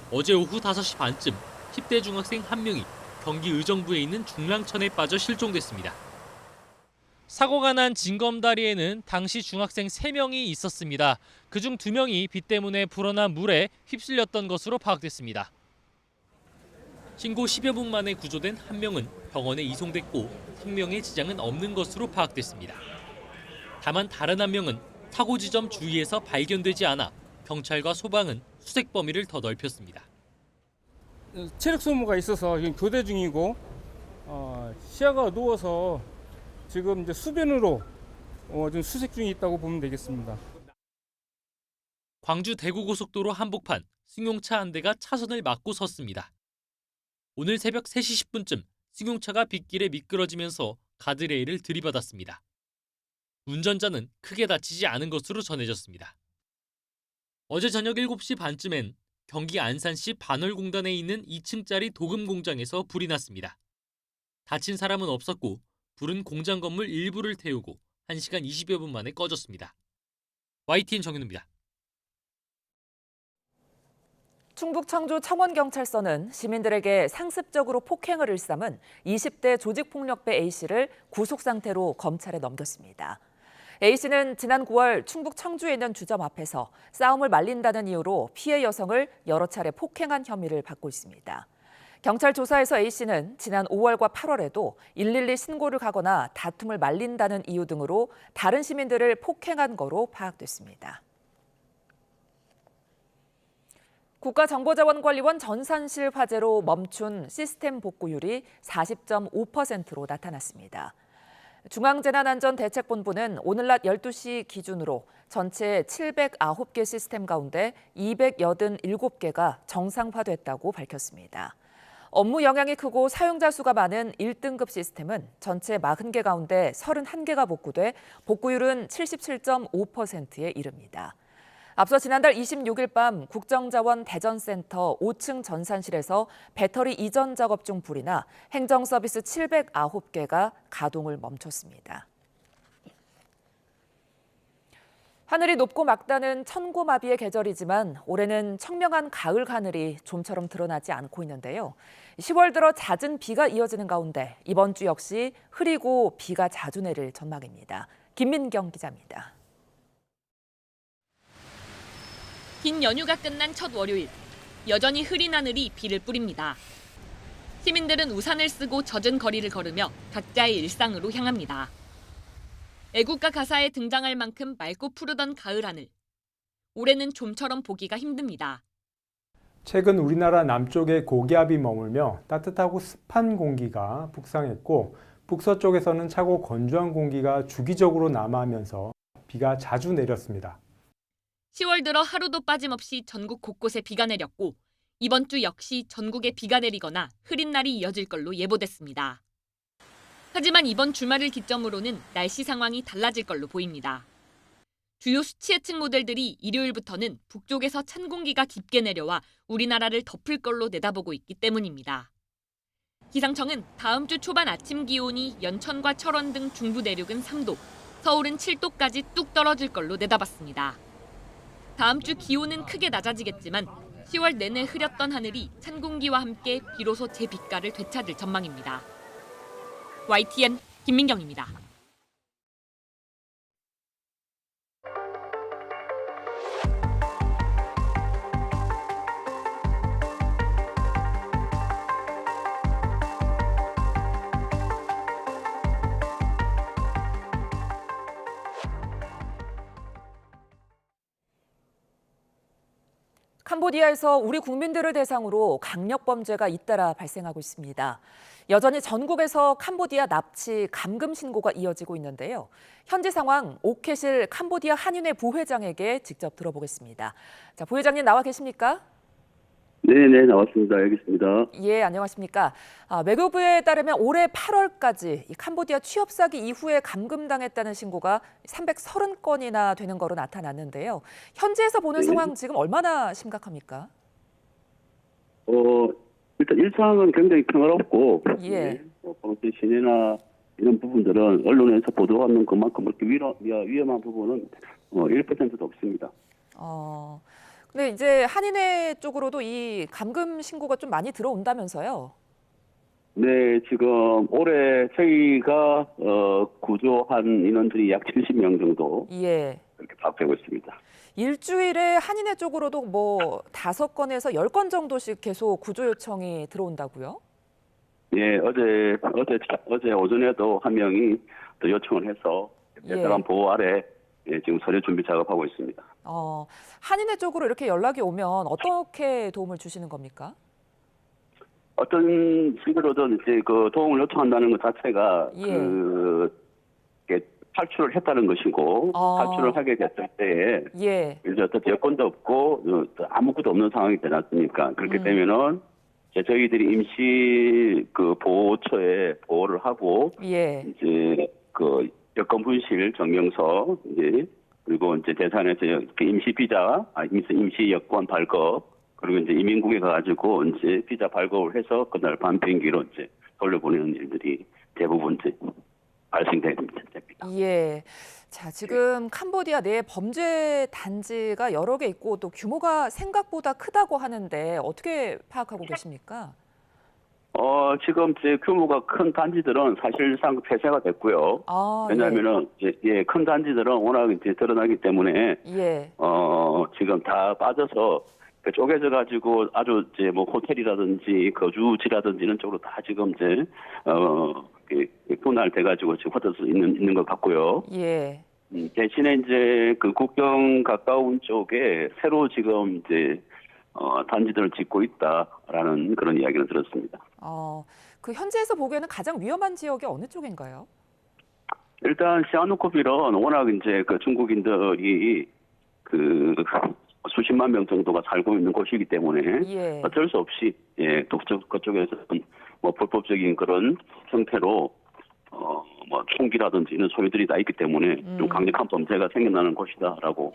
어제 오후 5시 반쯤 10대 중학생 1명이 경기 의정부에 있는 중랑천에 빠져 실종됐습니다. 사고가 난 진검다리에는 당시 중학생 3명이 있었습니다. 그중 2명이 비 때문에 불어난 물에 휩쓸렸던 것으로 파악됐습니다. 신고 10여 분 만에 구조된 1명은 병원에 이송됐고 생명의 지장은 없는 것으로 파악됐습니다. 다만 다른 1명은 사고 지점 주위에서 발견되지 않아 경찰과 소방은 수색 범위를 더 넓혔습니다. 체력 소모가 있어서 지금 교대 중이고 시야가 어두워서 지금 이제 수변으로 좀 수색 중에 있다고 보면 되겠습니다. 광주 대구고속도로 한복판 승용차 한 대가 차선을 막고 섰습니다. 오늘 새벽 3시 10분쯤 승용차가 빗길에 미끄러지면서 가드레일을 들이받았습니다. 운전자는 크게 다치지 않은 것으로 전해졌습니다. 어제 저녁 7시 반쯤엔 경기 안산시 반월공단에 있는 2층짜리 도금 공장에서 불이 났습니다. 다친 사람은 없었고 불은 공장 건물 일부를 태우고 1시간 20여 분 만에 꺼졌습니다. YTN 정현우입니다. 충북 청주 청원경찰서는 시민들에게 상습적으로 폭행을 일삼은 20대 조직폭력배 A씨를 구속 상태로 검찰에 넘겼습니다. A씨는 지난 9월 충북 청주에 있는 주점 앞에서 싸움을 말린다는 이유로 피해 여성을 여러 차례 폭행한 혐의를 받고 있습니다. 경찰 조사에서 A씨는 지난 5월과 8월에도 112 신고를 가거나 다툼을 말린다는 이유 등으로 다른 시민들을 폭행한 거로 파악됐습니다. 국가정보자원관리원 전산실 화재로 멈춘 시스템 복구율이 40.5%로 나타났습니다. 중앙재난안전대책본부는 오늘 낮 12시 기준으로 전체 709개 시스템 가운데 287개가 정상화됐다고 밝혔습니다. 업무 영향이 크고 사용자 수가 많은 1등급 시스템은 전체 40개 가운데 31개가 복구돼 복구율은 77.5%에 이릅니다. 앞서 지난달 26일 밤 국정자원 대전센터 5층 전산실에서 배터리 이전 작업 중 불이 나 행정서비스 709개가 가동을 멈췄습니다. 하늘이 높고 맑다는 천고마비의 계절이지만 올해는 청명한 가을 하늘이 좀처럼 드러나지 않고 있는데요. 10월 들어 잦은 비가 이어지는 가운데 이번 주 역시 흐리고 비가 자주 내릴 전망입니다. 김민경 기자입니다. 긴 연휴가 끝난 첫 월요일, 여전히 흐린 하늘이 비를 뿌립니다. 시민들은 우산을 쓰고 젖은 거리를 걸으며 각자의 일상으로 향합니다. 애국가 가사에 등장할 만큼 맑고 푸르던 가을 하늘. 올해는 좀처럼 보기가 힘듭니다. 최근 우리나라 남쪽에 고기압이 머물며 따뜻하고 습한 공기가 북상했고 북서쪽에서는 차고 건조한 공기가 주기적으로 남하하면서 비가 자주 내렸습니다. 10월 들어 하루도 빠짐없이 전국 곳곳에 비가 내렸고 이번 주 역시 전국에 비가 내리거나 흐린 날이 이어질 걸로 예보됐습니다. 하지만 이번 주말을 기점으로는 날씨 상황이 달라질 걸로 보입니다. 주요 수치 예측 모델들이 일요일부터는 북쪽에서 찬 공기가 깊게 내려와 우리나라를 덮을 걸로 내다보고 있기 때문입니다. 기상청은 다음 주 초반 아침 기온이 연천과 철원 등 중부 내륙은 3도, 서울은 7도까지 뚝 떨어질 걸로 내다봤습니다. 다음 주 기온은 크게 낮아지겠지만 10월 내내 흐렸던 하늘이 찬 공기와 함께 비로소 제 빛깔을 되찾을 전망입니다. YTN 김민경입니다. 캄보디아에서 우리 국민들을 대상으로 강력범죄가 잇따라 발생하고 있습니다. 여전히 전국에서 캄보디아 납치 감금 신고가 이어지고 있는데요. 현지 상황 옥해실 캄보디아 한인회 부회장에게 직접 들어보겠습니다. 자, 부회장님 나와 계십니까? 네, 나왔습니다. 여기 있습니다. 예, 안녕하십니까. 외교부에 따르면 올해 8월까지 캄보디아 취업 사기 이후에 감금당했다는 신고가 330건이나 되는 거로 나타났는데요. 현지에서 보는 상황 지금 얼마나 심각합니까? 일단 일상은 굉장히 평화롭고, 예. 방송 시내나 이런 부분들은 언론에서 보도하는 것만큼 그렇게 위험한 부분은 1%도 없습니다. 근데 이제 한인회 쪽으로도 이 감금 신고가 좀 많이 들어온다면서요? 네, 지금 올해 저희가 구조한 인원들이 약 70명 정도 예. 이렇게 파악되고 있습니다. 일주일에 한인회 쪽으로도 뭐 5건에서 10건 정도씩 계속 구조 요청이 들어온다고요? 예, 어제 오전에도 한 명이 또 요청을 해서 대사관 보호 아래 지금 서류 준비 작업하고 있습니다. 한인회 쪽으로 이렇게 연락이 오면 어떻게 도움을 주시는 겁니까? 어떤 식으로든 이제 그 도움을 요청한다는 것 자체가 탈출을 했다는 것이고 탈출을 하게 됐을 때에 이제 어떤 여건도 없고 아무것도 없는 상황이 되지 않습니까? 그렇게 되면은 저희들이 임시 그 보호처에 보호를 하고 이제 그 여권 분실 증명서 이제 그리고 이제 대산에서 임시 비자, 임시 여권 발급 그리고 이제 이민국에 가가지고 이제 비자 발급을 해서 그날 밤 비행기로 이제 돌려보내는 일들이 대부분 이제 발생됩니다. 예. 자, 지금 캄보디아 내 범죄 단지가 여러 개 있고 또 규모가 생각보다 크다고 하는데 어떻게 파악하고 계십니까? 지금 제 규모가 큰 단지들은 사실상 폐쇄가 됐고요. 왜냐하면은 큰 단지들은 워낙 이제 드러나기 때문에 지금 다 빠져서 쪼개져 가지고 아주 이제 뭐 호텔이라든지 거주지라든지 이런 쪽으로 다 지금 이제 분할돼 가지고 지금 흩어져 있는 것 같고요. 대신에 이제 그 국경 가까운 쪽에 새로 지금 이제 단지들을 짓고 있다라는 그런 이야기를 들었습니다. 그 현지에서 보기에는 가장 위험한 지역이 어느 쪽인가요? 일단 시아누코빌은 워낙 이제 그 중국인들이 그 수십만 명 정도가 살고 있는 곳이기 때문에 어쩔 수 없이 그쪽에서는 뭐 불법적인 그런 형태로 뭐 총기라든지 이런 소유들이 다 있기 때문에 좀 강력한 범죄가 생겨나는 곳이다라고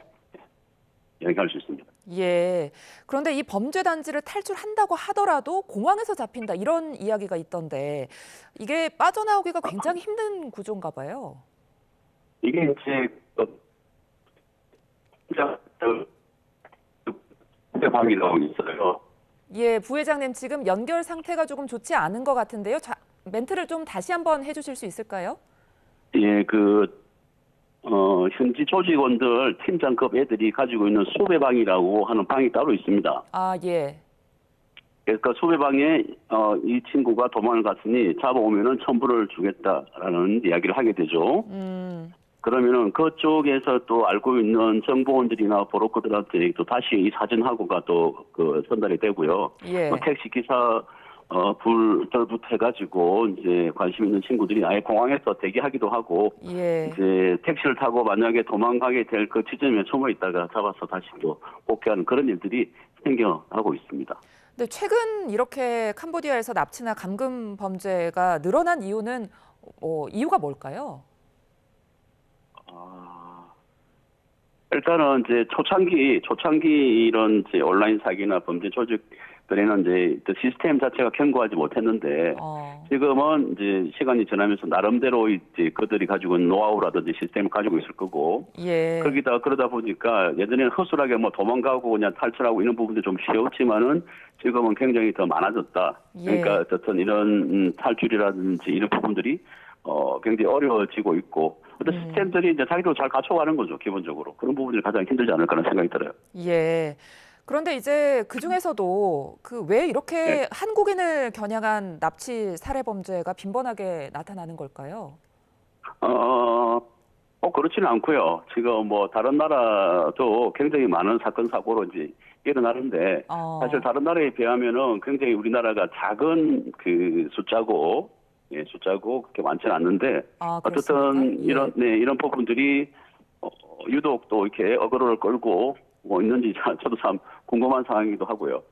얘기할 수 있습니다. 예. 그런데 이 범죄 단지를 탈출한다고 하더라도 공항에서 잡힌다 이런 이야기가 있던데 이게 빠져나오기가 굉장히 힘든 구조인가 봐요. 이게 이제 방이라고 있어요. 예, 부회장님 지금 연결 상태가 조금 좋지 않은 것 같은데요. 멘트를 좀 다시 한번 해주실 수 있을까요? 예, 현지 조직원들 팀장급 애들이 가지고 있는 수배방이라고 하는 방이 따로 있습니다. 아, 예. 그러니까 수배방에 이 친구가 도망을 갔으니 잡아오면은 첨부를 주겠다라는 이야기를 하게 되죠. 그러면은 그쪽에서 또 알고 있는 정보원들이나 브로커들한테 또 다시 이 사진하고가 또 전달이 되고요. 예. 택시 기사 불들부터 해가지고 이제 관심 있는 친구들이 아예 공항에서 대기하기도 하고 이제 택시를 타고 만약에 도망가게 될 그 지점에 숨어 있다가 잡아서 다시 또 복귀하는 그런 일들이 생겨나고 있습니다. 근데 최근 이렇게 캄보디아에서 납치나 감금 범죄가 늘어난 이유는 이유가 뭘까요? 일단은 이제 초창기 이런 이제 온라인 사기나 범죄 조직들에는 이제 시스템 자체가 견고하지 못했는데 지금은 이제 시간이 지나면서 나름대로 이제 그들이 가지고 있는 노하우라든지 시스템을 가지고 있을 거고 그러다 보니까 예전에는 허술하게 뭐 도망가고 그냥 탈출하고 이런 부분도 좀 쉬웠지만은 지금은 굉장히 더 많아졌다. 그러니까 어떤 이런 탈출이라든지 이런 부분들이 굉장히 어려워지고 있고 어떤 시스템들이 이제 자기도 잘 갖춰가는 거죠. 기본적으로 그런 부분들이 가장 힘들지 않을까라는 생각이 들어요. 예. 그런데 이제 그 중에서도 왜 이렇게 한국인을 겨냥한 납치 살해 범죄가 빈번하게 나타나는 걸까요? 그렇지는 않고요. 지금 뭐 다른 나라도 굉장히 많은 사건 사고로 이제 일어나는데 사실 다른 나라에 비하면은 굉장히 우리나라가 작은 숫자고 그렇게 많지는 않는데 어쨌든 이런 부분들이 유독 또 이렇게 어그로를 끌고 있는지 저도 참 궁금한 상황이기도 하고요.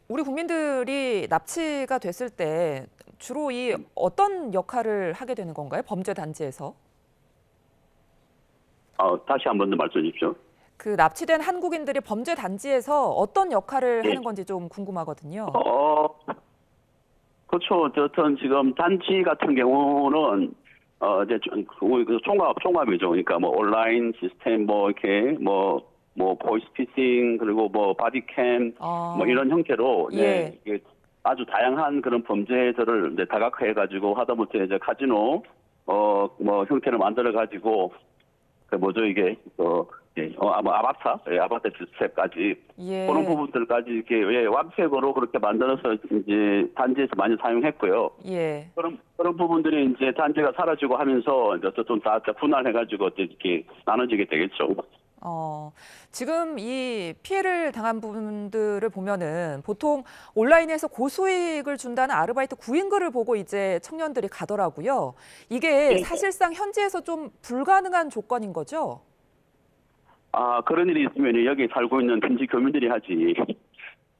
우리 국민들이 납치가 됐을 때 주로 어떤 역할을 하게 되는 건가요? 범죄 단지에서? 다시 한 번 더 말씀해 주십시오. 납치된 한국인들이 범죄 단지에서 어떤 역할을 하는 건지 좀 궁금하거든요. 그렇죠. 어쨌든 지금 단지 같은 경우는 이제 총합이죠. 그러니까 뭐 온라인 시스템 이렇게 보이스피싱 그리고 바디캠 이런 형태로 이게 아주 다양한 그런 범죄들을 이제 다각화해 가지고 하다못해 이제 카지노 형태를 만들어 가지고 이게 아바타 시스템까지 그런 부분들까지 이렇게 완벽으로 그렇게 만들어서 이제 단지에서 많이 사용했고요. 그런 부분들이 이제 단지가 사라지고 하면서 이제 좀 다 분할해가지고 이렇게 나눠지게 되겠죠. 지금 이 피해를 당한 분들을 보면은 보통 온라인에서 고수익을 준다는 아르바이트 구인글을 보고 이제 청년들이 가더라고요. 이게 사실상 현지에서 좀 불가능한 조건인 거죠? 그런 일이 있으면 여기 살고 있는 현지 교민들이 하지.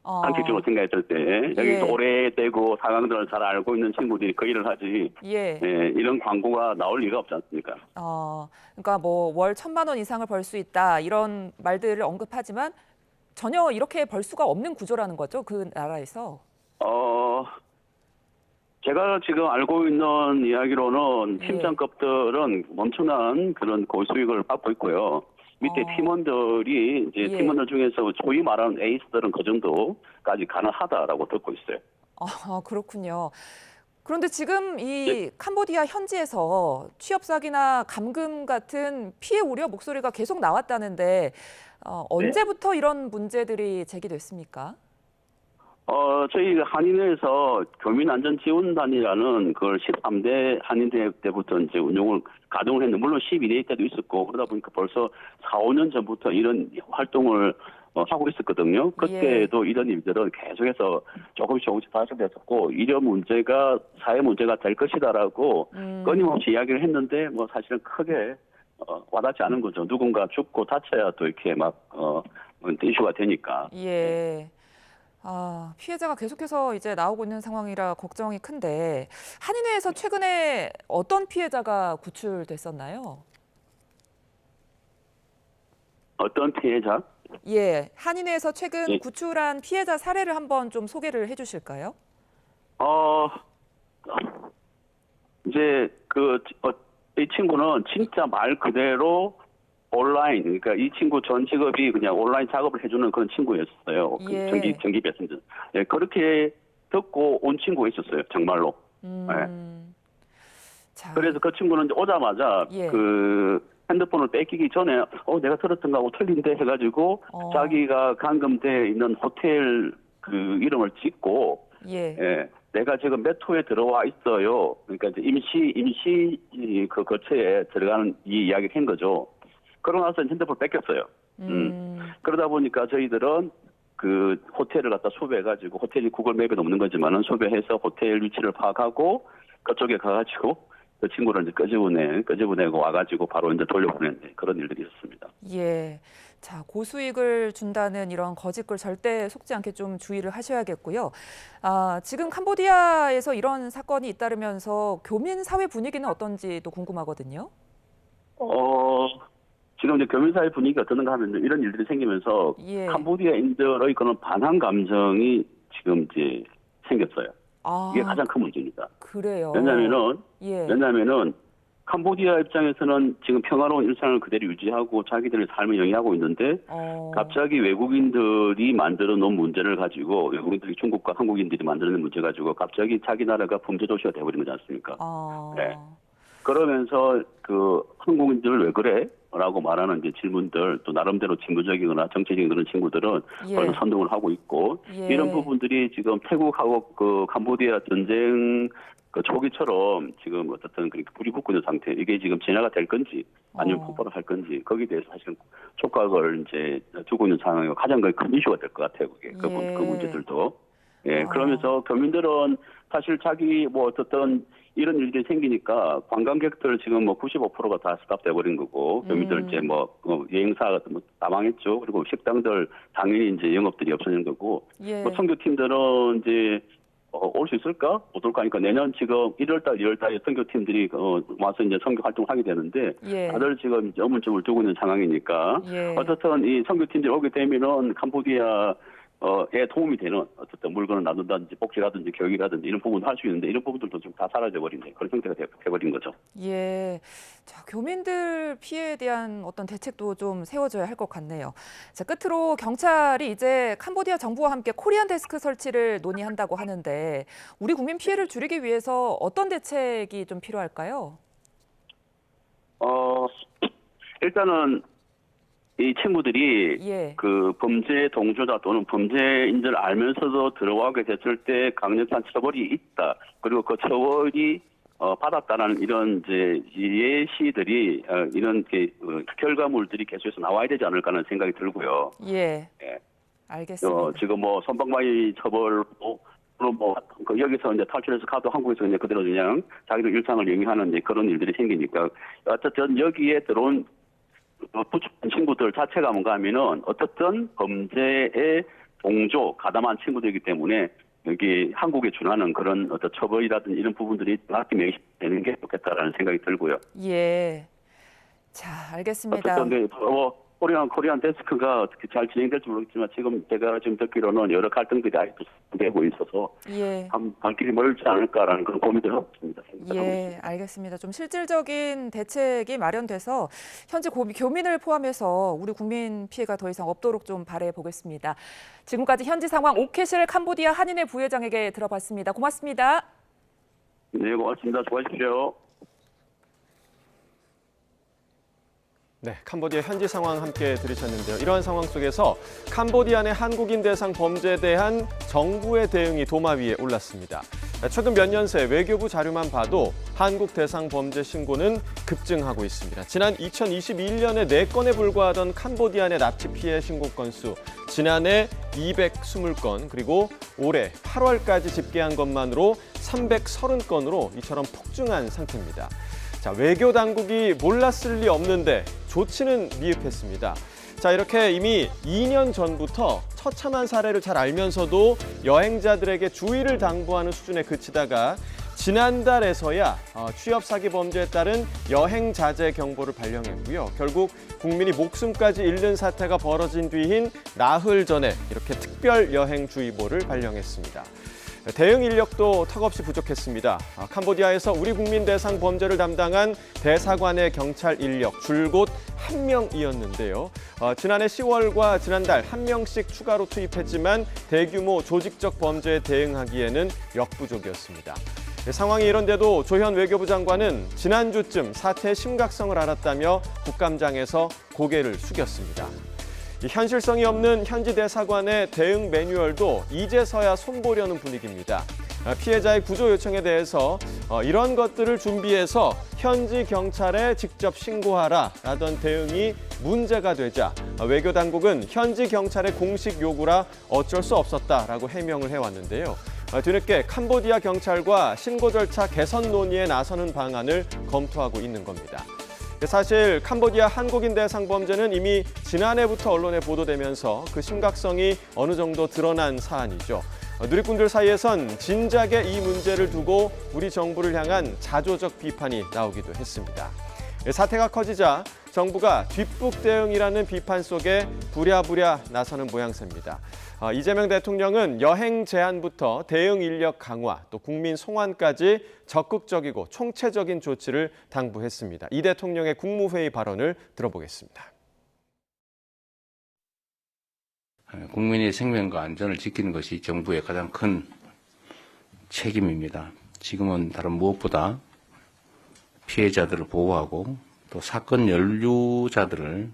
상식적으로 생각했을 때 여기 오래되고 상황들을 잘 알고 있는 친구들이 그 일을 하지. 이런 광고가 나올 리가 없지 않습니까? 그러니까 월 1,000만 원 이상을 벌 수 있다 이런 말들을 언급하지만 전혀 이렇게 벌 수가 없는 구조라는 거죠, 그 나라에서. 제가 지금 알고 있는 이야기로는 팀장급들은 엄청난 그런 고수익을 받고 있고요. 밑에 팀원들이 이제 팀원들 중에서 소위 말하는 에이스들은 그 정도까지 가능하다라고 듣고 있어요. 그렇군요. 그런데 지금 이 캄보디아 현지에서 취업 사기나 감금 같은 피해 우려 목소리가 계속 나왔다는데 언제부터 이런 문제들이 제기됐습니까? 저희 한인회에서 교민안전지원단이라는 그걸 13대 한인대 때부터 이제 가동을 했는데, 물론 12대 때도 있었고, 그러다 보니까 벌써 4, 5년 전부터 이런 활동을 하고 있었거든요. 그때도 이런 일들은 계속해서 조금씩 발생됐었고 이런 문제가 사회 문제가 될 것이다라고 끊임없이 이야기를 했는데 뭐 사실은 크게 와닿지 않은 거죠. 누군가 죽고 다쳐야 또 이렇게 막 이슈가 되니까. 예. 피해자가 계속해서 이제 나오고 있는 상황이라 걱정이 큰데 한인회에서 최근에 어떤 피해자가 구출됐었나요? 어떤 피해자? 예, 한인회에서 최근 구출한 피해자 사례를 한번 좀 소개를 해주실까요? 이제 이 친구는 진짜 말 그대로 온라인, 그러니까 이 친구 전 직업이 그냥 온라인 작업을 해주는 그런 친구였어요. 전기 배송전. 예, 그렇게 듣고 온 친구가 있었어요, 정말로. 그래서 그 친구는 이제 오자마자 그 핸드폰을 뺏기기 전에 내가 들었던 거하고 틀린데 해가지고 자기가 감금돼 있는 호텔 그 이름을 찍고 내가 지금 몇 호에 들어와 있어요. 그러니까 이제 임시 그 거처에 들어가는 이 이야기를 한 거죠. 그러고 나서 핸드폰을 뺏겼어요. 그러다 보니까 저희들은 그 호텔을 갖다 수배해가지고 호텔이 구글 맵에 없는 거지만은 수배해서 호텔 위치를 파악하고 그쪽에 가가지고 그 친구를 이제 끄집어내고 와가지고 바로 이제 돌려보내는 그런 일들이 있었습니다. 예. 자, 고수익을 준다는 이런 거짓글 절대 속지 않게 좀 주의를 하셔야겠고요. 지금 캄보디아에서 이런 사건이 잇따르면서 교민 사회 분위기는 어떤지도 궁금하거든요. 지금 이제 교민사회 분위기가 어떤가 하면 이런 일들이 생기면서 캄보디아인들의 그런 반항 감정이 지금 이제 생겼어요. 이게 가장 큰 문제입니다. 그래요. 왜냐하면은 캄보디아 입장에서는 지금 평화로운 일상을 그대로 유지하고 자기들의 삶을 영위하고 있는데 갑자기 외국인들이 만들어 놓은 문제를 가지고 외국인들이 중국과 한국인들이 만들어낸 문제 가지고 갑자기 자기 나라가 범죄 도시가 돼버린 거지 않습니까? 네. 그러면서 그 한국인들 왜 그래? 라고 말하는 이제 질문들 또 나름대로 진보적이거나 정치적인 그런 친구들은 벌써 선동을 하고 있고 이런 부분들이 지금 태국하고 그 캄보디아 전쟁 그 초기처럼 지금 어떻든 그렇게 불이 붙고 있는 상태 이게 지금 진화가 될 건지 아니면 폭발을 할 건지 거기에 대해서 사실은 촉각을 이제 두고 있는 상황이 가장 큰 이슈가 될 것 같아요. 그게 그 문제들도. 그러면서 교민들은 사실 자기 뭐 어떻든 이런 일들이 생기니까 관광객들 지금 뭐 95%가 다 스탑돼 버린 거고 교민들 이제 뭐 여행사 같은 뭐 다 망했죠. 그리고 식당들 당연히 이제 영업들이 없어진 거고 뭐 선교팀들은 이제 올 수 있을까? 못 올까 하니까 내년 지금 1월달, 2월달에 선교팀들이 와서 이제 선교 활동을 하게 되는데 다들 지금 이제 의문점을 두고 있는 상황이니까 어쨌든 이 선교팀들이 오게 되면은 캄보디아에 도움이 되는 어쨌든 물건을 나눈다든지 복지라든지 교육이라든지 이런 부분도 할 수 있는데 이런 부분들도 좀 다 사라져버린 그런 형태가 돼버린 거죠. 예. 자, 교민들 피해에 대한 어떤 대책도 좀 세워져야 할 것 같네요. 자, 끝으로 경찰이 이제 캄보디아 정부와 함께 코리안 데스크 설치를 논의한다고 하는데 우리 국민 피해를 줄이기 위해서 어떤 대책이 좀 필요할까요? 일단은 이 친구들이 그 범죄 동조자 또는 범죄인 줄 알면서도 들어가게 됐을 때 강력한 처벌이 있다. 그리고 그 처벌이 받았다는 이런 이제 예시들이 이런 결과물들이 계속해서 나와야 되지 않을까 하는 생각이 들고요. 알겠습니다. 지금 뭐 선박마이 처벌로 뭐 여기서 이제 탈출해서 가도 한국에서 그냥 그대로 그냥 자기들 일상을 영위하는 이제 그런 일들이 생기니까 어쨌든 여기에 들어온 부축한 친구들 자체가 뭔가 하면은 어떻든 범죄에 동조, 가담한 친구들이기 때문에 여기 한국에 준하는 그런 어떤 처벌이라든지 이런 부분들이 정확히 명시되는 게 좋겠다라는 생각이 들고요. 자, 알겠습니다. 어쨌든 코리안 데스크가 어떻게 잘 진행될지 모르겠지만 제가 지금 듣기로는 여러 갈등들이 아직도 되고 있어서 갈 길이 멀지 않을까라는 그런 고민을 하고 있습니다. 알겠습니다. 좀 실질적인 대책이 마련돼서 현재 교민을 포함해서 우리 국민 피해가 더 이상 없도록 좀 바라해 보겠습니다. 지금까지 현지 상황 오케실 캄보디아 한인회 부회장에게 들어봤습니다. 고맙습니다. 네, 고맙습니다. 수고하십시오. 네, 캄보디아 현지 상황 함께 들으셨는데요. 이러한 상황 속에서 캄보디아 내 한국인 대상 범죄에 대한 정부의 대응이 도마 위에 올랐습니다. 최근 몇 년 새 외교부 자료만 봐도 한국 대상 범죄 신고는 급증하고 있습니다. 지난 2021년에 4건에 불과하던 캄보디아 내 납치 피해 신고 건수, 지난해 220건, 그리고 올해 8월까지 집계한 것만으로 330건으로 이처럼 폭증한 상태입니다. 자, 외교 당국이 몰랐을 리 없는데 조치는 미흡했습니다. 자, 이렇게 이미 2년 전부터 처참한 사례를 잘 알면서도 여행자들에게 주의를 당부하는 수준에 그치다가 지난달에서야 취업 사기 범죄에 따른 여행 자제 경보를 발령했고요. 결국 국민이 목숨까지 잃는 사태가 벌어진 뒤인 나흘 전에 이렇게 특별 여행주의보를 발령했습니다. 대응 인력도 턱없이 부족했습니다. 캄보디아에서 우리 국민 대상 범죄를 담당한 대사관의 경찰 인력 줄곧 1명이었는데요. 지난해 10월과 지난달 1명씩 추가로 투입했지만 대규모 조직적 범죄에 대응하기에는 역부족이었습니다. 상황이 이런데도 조현 외교부 장관은 지난주쯤 사태의 심각성을 알았다며 국감장에서 고개를 숙였습니다. 현실성이 없는 현지 대사관의 대응 매뉴얼도 이제서야 손보려는 분위기입니다. 피해자의 구조 요청에 대해서 이런 것들을 준비해서 현지 경찰에 직접 신고하라라던 대응이 문제가 되자 외교당국은 현지 경찰의 공식 요구라 어쩔 수 없었다라고 해명을 해왔는데요. 뒤늦게 캄보디아 경찰과 신고 절차 개선 논의에 나서는 방안을 검토하고 있는 겁니다. 사실 캄보디아 한국인 대상 범죄는 이미 지난해부터 언론에 보도되면서 그 심각성이 어느 정도 드러난 사안이죠. 누리꾼들 사이에선 진작에 이 문제를 두고 우리 정부를 향한 자조적 비판이 나오기도 했습니다. 사태가 커지자 정부가 뒷북 대응이라는 비판 속에 부랴부랴 나서는 모양새입니다. 이재명 대통령은 여행 제한부터 대응 인력 강화, 또 국민 송환까지 적극적이고 총체적인 조치를 당부했습니다. 이 대통령의 국무회의 발언을 들어보겠습니다. 국민의 생명과 안전을 지키는 것이 정부의 가장 큰 책임입니다. 지금은 다른 무엇보다 피해자들을 보호하고 또 사건 연루자들을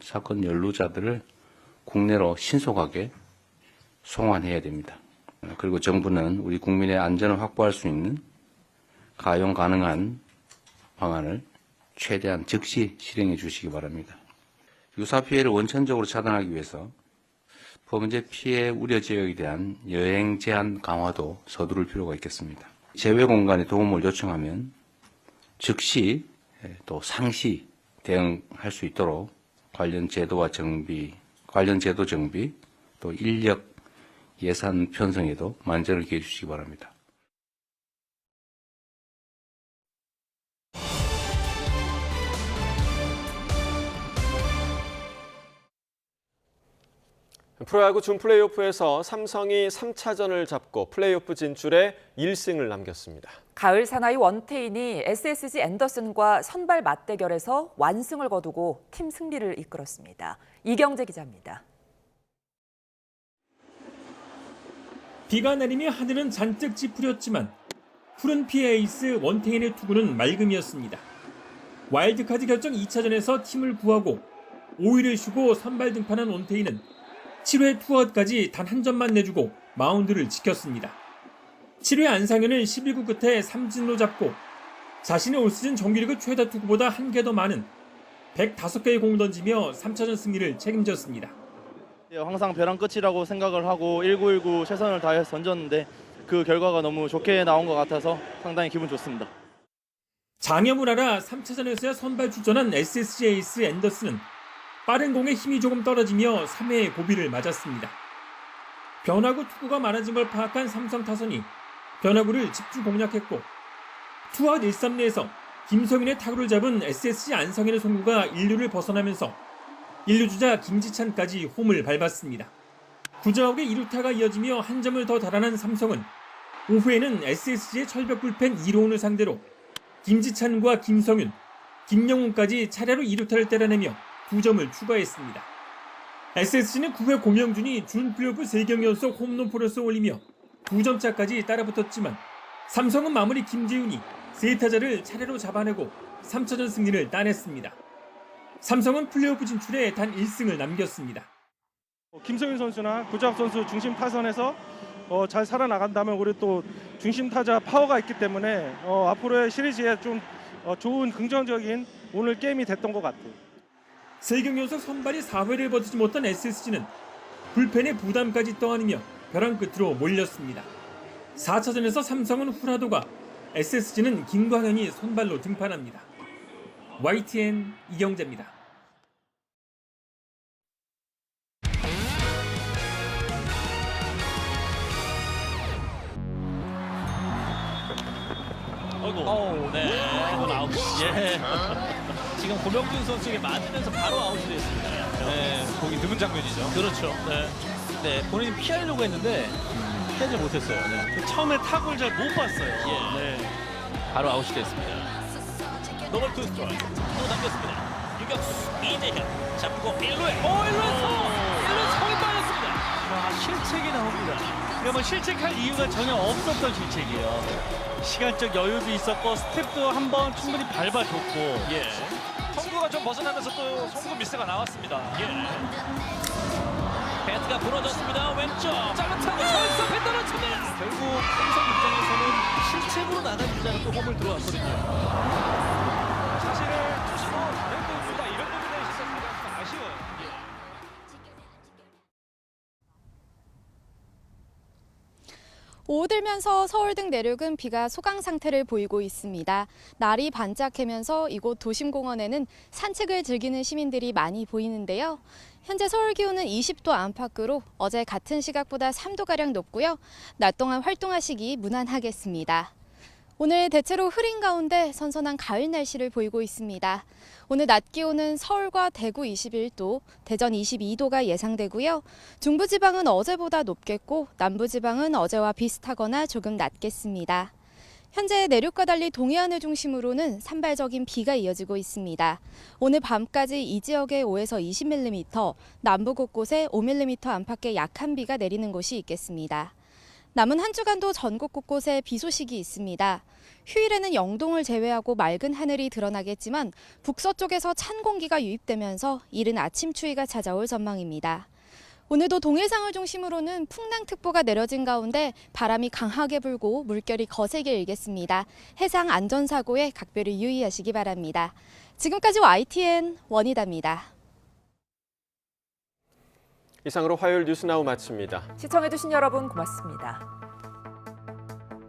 국내로 신속하게 송환해야 됩니다. 그리고 정부는 우리 국민의 안전을 확보할 수 있는 가용 가능한 방안을 최대한 즉시 실행해 주시기 바랍니다. 유사 피해를 원천적으로 차단하기 위해서 범죄 피해 우려 지역에 대한 여행 제한 강화도 서두를 필요가 있겠습니다. 제외 공간에 도움을 요청하면 즉시 또 상시 대응할 수 있도록 관련 제도 정비, 또 인력 예산 편성에도 만전을 기해 주시기 바랍니다. 프로야구 준 플레이오프에서 삼성이 3차전을 잡고 플레이오프 진출에 1승을 남겼습니다. 가을 사나이 원태인이 SSG 앤더슨과 선발 맞대결에서 완승을 거두고 팀 승리를 이끌었습니다. 이경재 기자입니다. 비가 내리며 하늘은 잔뜩 찌푸렸지만 푸른 피의 에이스 원태인의 투구는 맑음이었습니다. 와일드카드 결정 2차전에서 팀을 구하고 5위를 쉬고 선발 등판한 원태인은 7회 투아웃까지 단 한 점만 내주고 마운드를 지켰습니다. 7회 안상현은 11구 끝에 삼진으로 잡고 자신의 올 시즌 정규리그 최다 투구보다 한 개 더 많은 105개의 공을 던지며 3차전 승리를 책임졌습니다. 항상 벼랑 끝이라고 생각을 하고 1919 최선을 다해서 던졌는데 그 결과가 너무 좋게 나온 것 같아서 상당히 기분 좋습니다. 장염을 알아 3차전에서야 선발 출전한 SSG 에이스 앤더슨은 빠른 공에 힘이 조금 떨어지며 3회의 고비를 맞았습니다. 변화구 투구가 많아진 걸 파악한 삼성 타선이 변화구를 집중 공략했고 투아웃 1-3루에서 김성윤의 타구를 잡은 SSG 안성현의 송구가 1루를 벗어나면서 1루 주자 김지찬까지 홈을 밟았습니다. 9자옥의 2루타가 이어지며 한 점을 더 달아난 삼성은 5회에는 SSG의 철벽 불펜 이로운을 상대로 김지찬과 김성윤, 김영훈까지 차례로 2루타를 때려내며 2점을 추가했습니다. SSG는 9회 고명준이 준 플레이오프 3경기 연속 홈런포를 쏘올리며 2점 차까지 따라붙었지만 삼성은 마무리 김재윤이 3타자를 차례로 잡아내고 3차전 승리를 따냈습니다. 삼성은 플레이오프 진출에 단 1승을 남겼습니다. 김성윤 선수나 구자욱 선수 중심 타선에서 잘 살아나간다면 우리 또 중심 타자 파워가 있기 때문에 앞으로의 시리즈에 좀 좋은 긍정적인 오늘 게임이 됐던 것 같아요. 3경기 연속 선발이 4회를 버티지 못한 SSG는 불펜의 부담까지 떠안으며 벼랑 끝으로 몰렸습니다. 4차전에서 삼성은 후라도가, SSG는 김광현이 선발로 등판합니다. YTN 이경재입니다. 네. 아웃. 예. 지금 고명준 선수에게 맞으면서 바로 아웃이 됐습니다. 네. 보기 드문 장면이죠. 그렇죠. 네. 네. 본인이 피하려고 했는데 피하지 못했어요. 네. 처음에 타구를 잘 못 봤어요. 예. 네. 바로 아웃이 됐습니다. 노벌 투 스트라이크. 또 남겼습니다. 유격수 이재현 잡고 1루에 1루에서 성이 빠졌습니다. 실책이 나옵니다. 그러면 실책할 이유가 전혀 없었던 실책이에요. 시간적 여유도 있었고 스텝도 한번 충분히 밟아줬고 예. 송구가 좀 벗어나면서 또 송구 미스가 나왔습니다. 예. 배트가 부러졌습니다. 왼쪽 짧은 타구 절섭에 떨어집니다. 결국 삼성 입장에서는 실책으로 나간 주자가 또 홈을 들어왔거든요. 사실은 투수도 다른 선수가 이런 부분에 있어서 좀 아쉬워요. 예. 오후 들면서 서울 등 내륙은 비가 소강 상태를 보이고 있습니다. 날이 반짝하면서 이곳 도심공원에는 산책을 즐기는 시민들이 많이 보이는데요. 현재 서울 기온은 20도 안팎으로 어제 같은 시각보다 3도가량 높고요. 낮 동안 활동하시기 무난하겠습니다. 오늘 대체로 흐린 가운데 선선한 가을 날씨를 보이고 있습니다. 오늘 낮 기온은 서울과 대구 21도, 대전 22도가 예상되고요. 중부지방은 어제보다 높겠고 남부지방은 어제와 비슷하거나 조금 낮겠습니다. 현재 내륙과 달리 동해안을 중심으로는 산발적인 비가 이어지고 있습니다. 오늘 밤까지 이 지역에 5에서 20mm, 남부 곳곳에 5mm 안팎의 약한 비가 내리는 곳이 있겠습니다. 남은 한 주간도 전국 곳곳에 비 소식이 있습니다. 휴일에는 영동을 제외하고 맑은 하늘이 드러나겠지만 북서쪽에서 찬 공기가 유입되면서 이른 아침 추위가 찾아올 전망입니다. 오늘도 동해상을 중심으로는 풍랑특보가 내려진 가운데 바람이 강하게 불고 물결이 거세게 일겠습니다. 해상 안전사고에 각별히 유의하시기 바랍니다. 지금까지 YTN 원희다입니다. 이상으로 화요일 뉴스나우 마칩니다. 시청해주신 여러분 고맙습니다.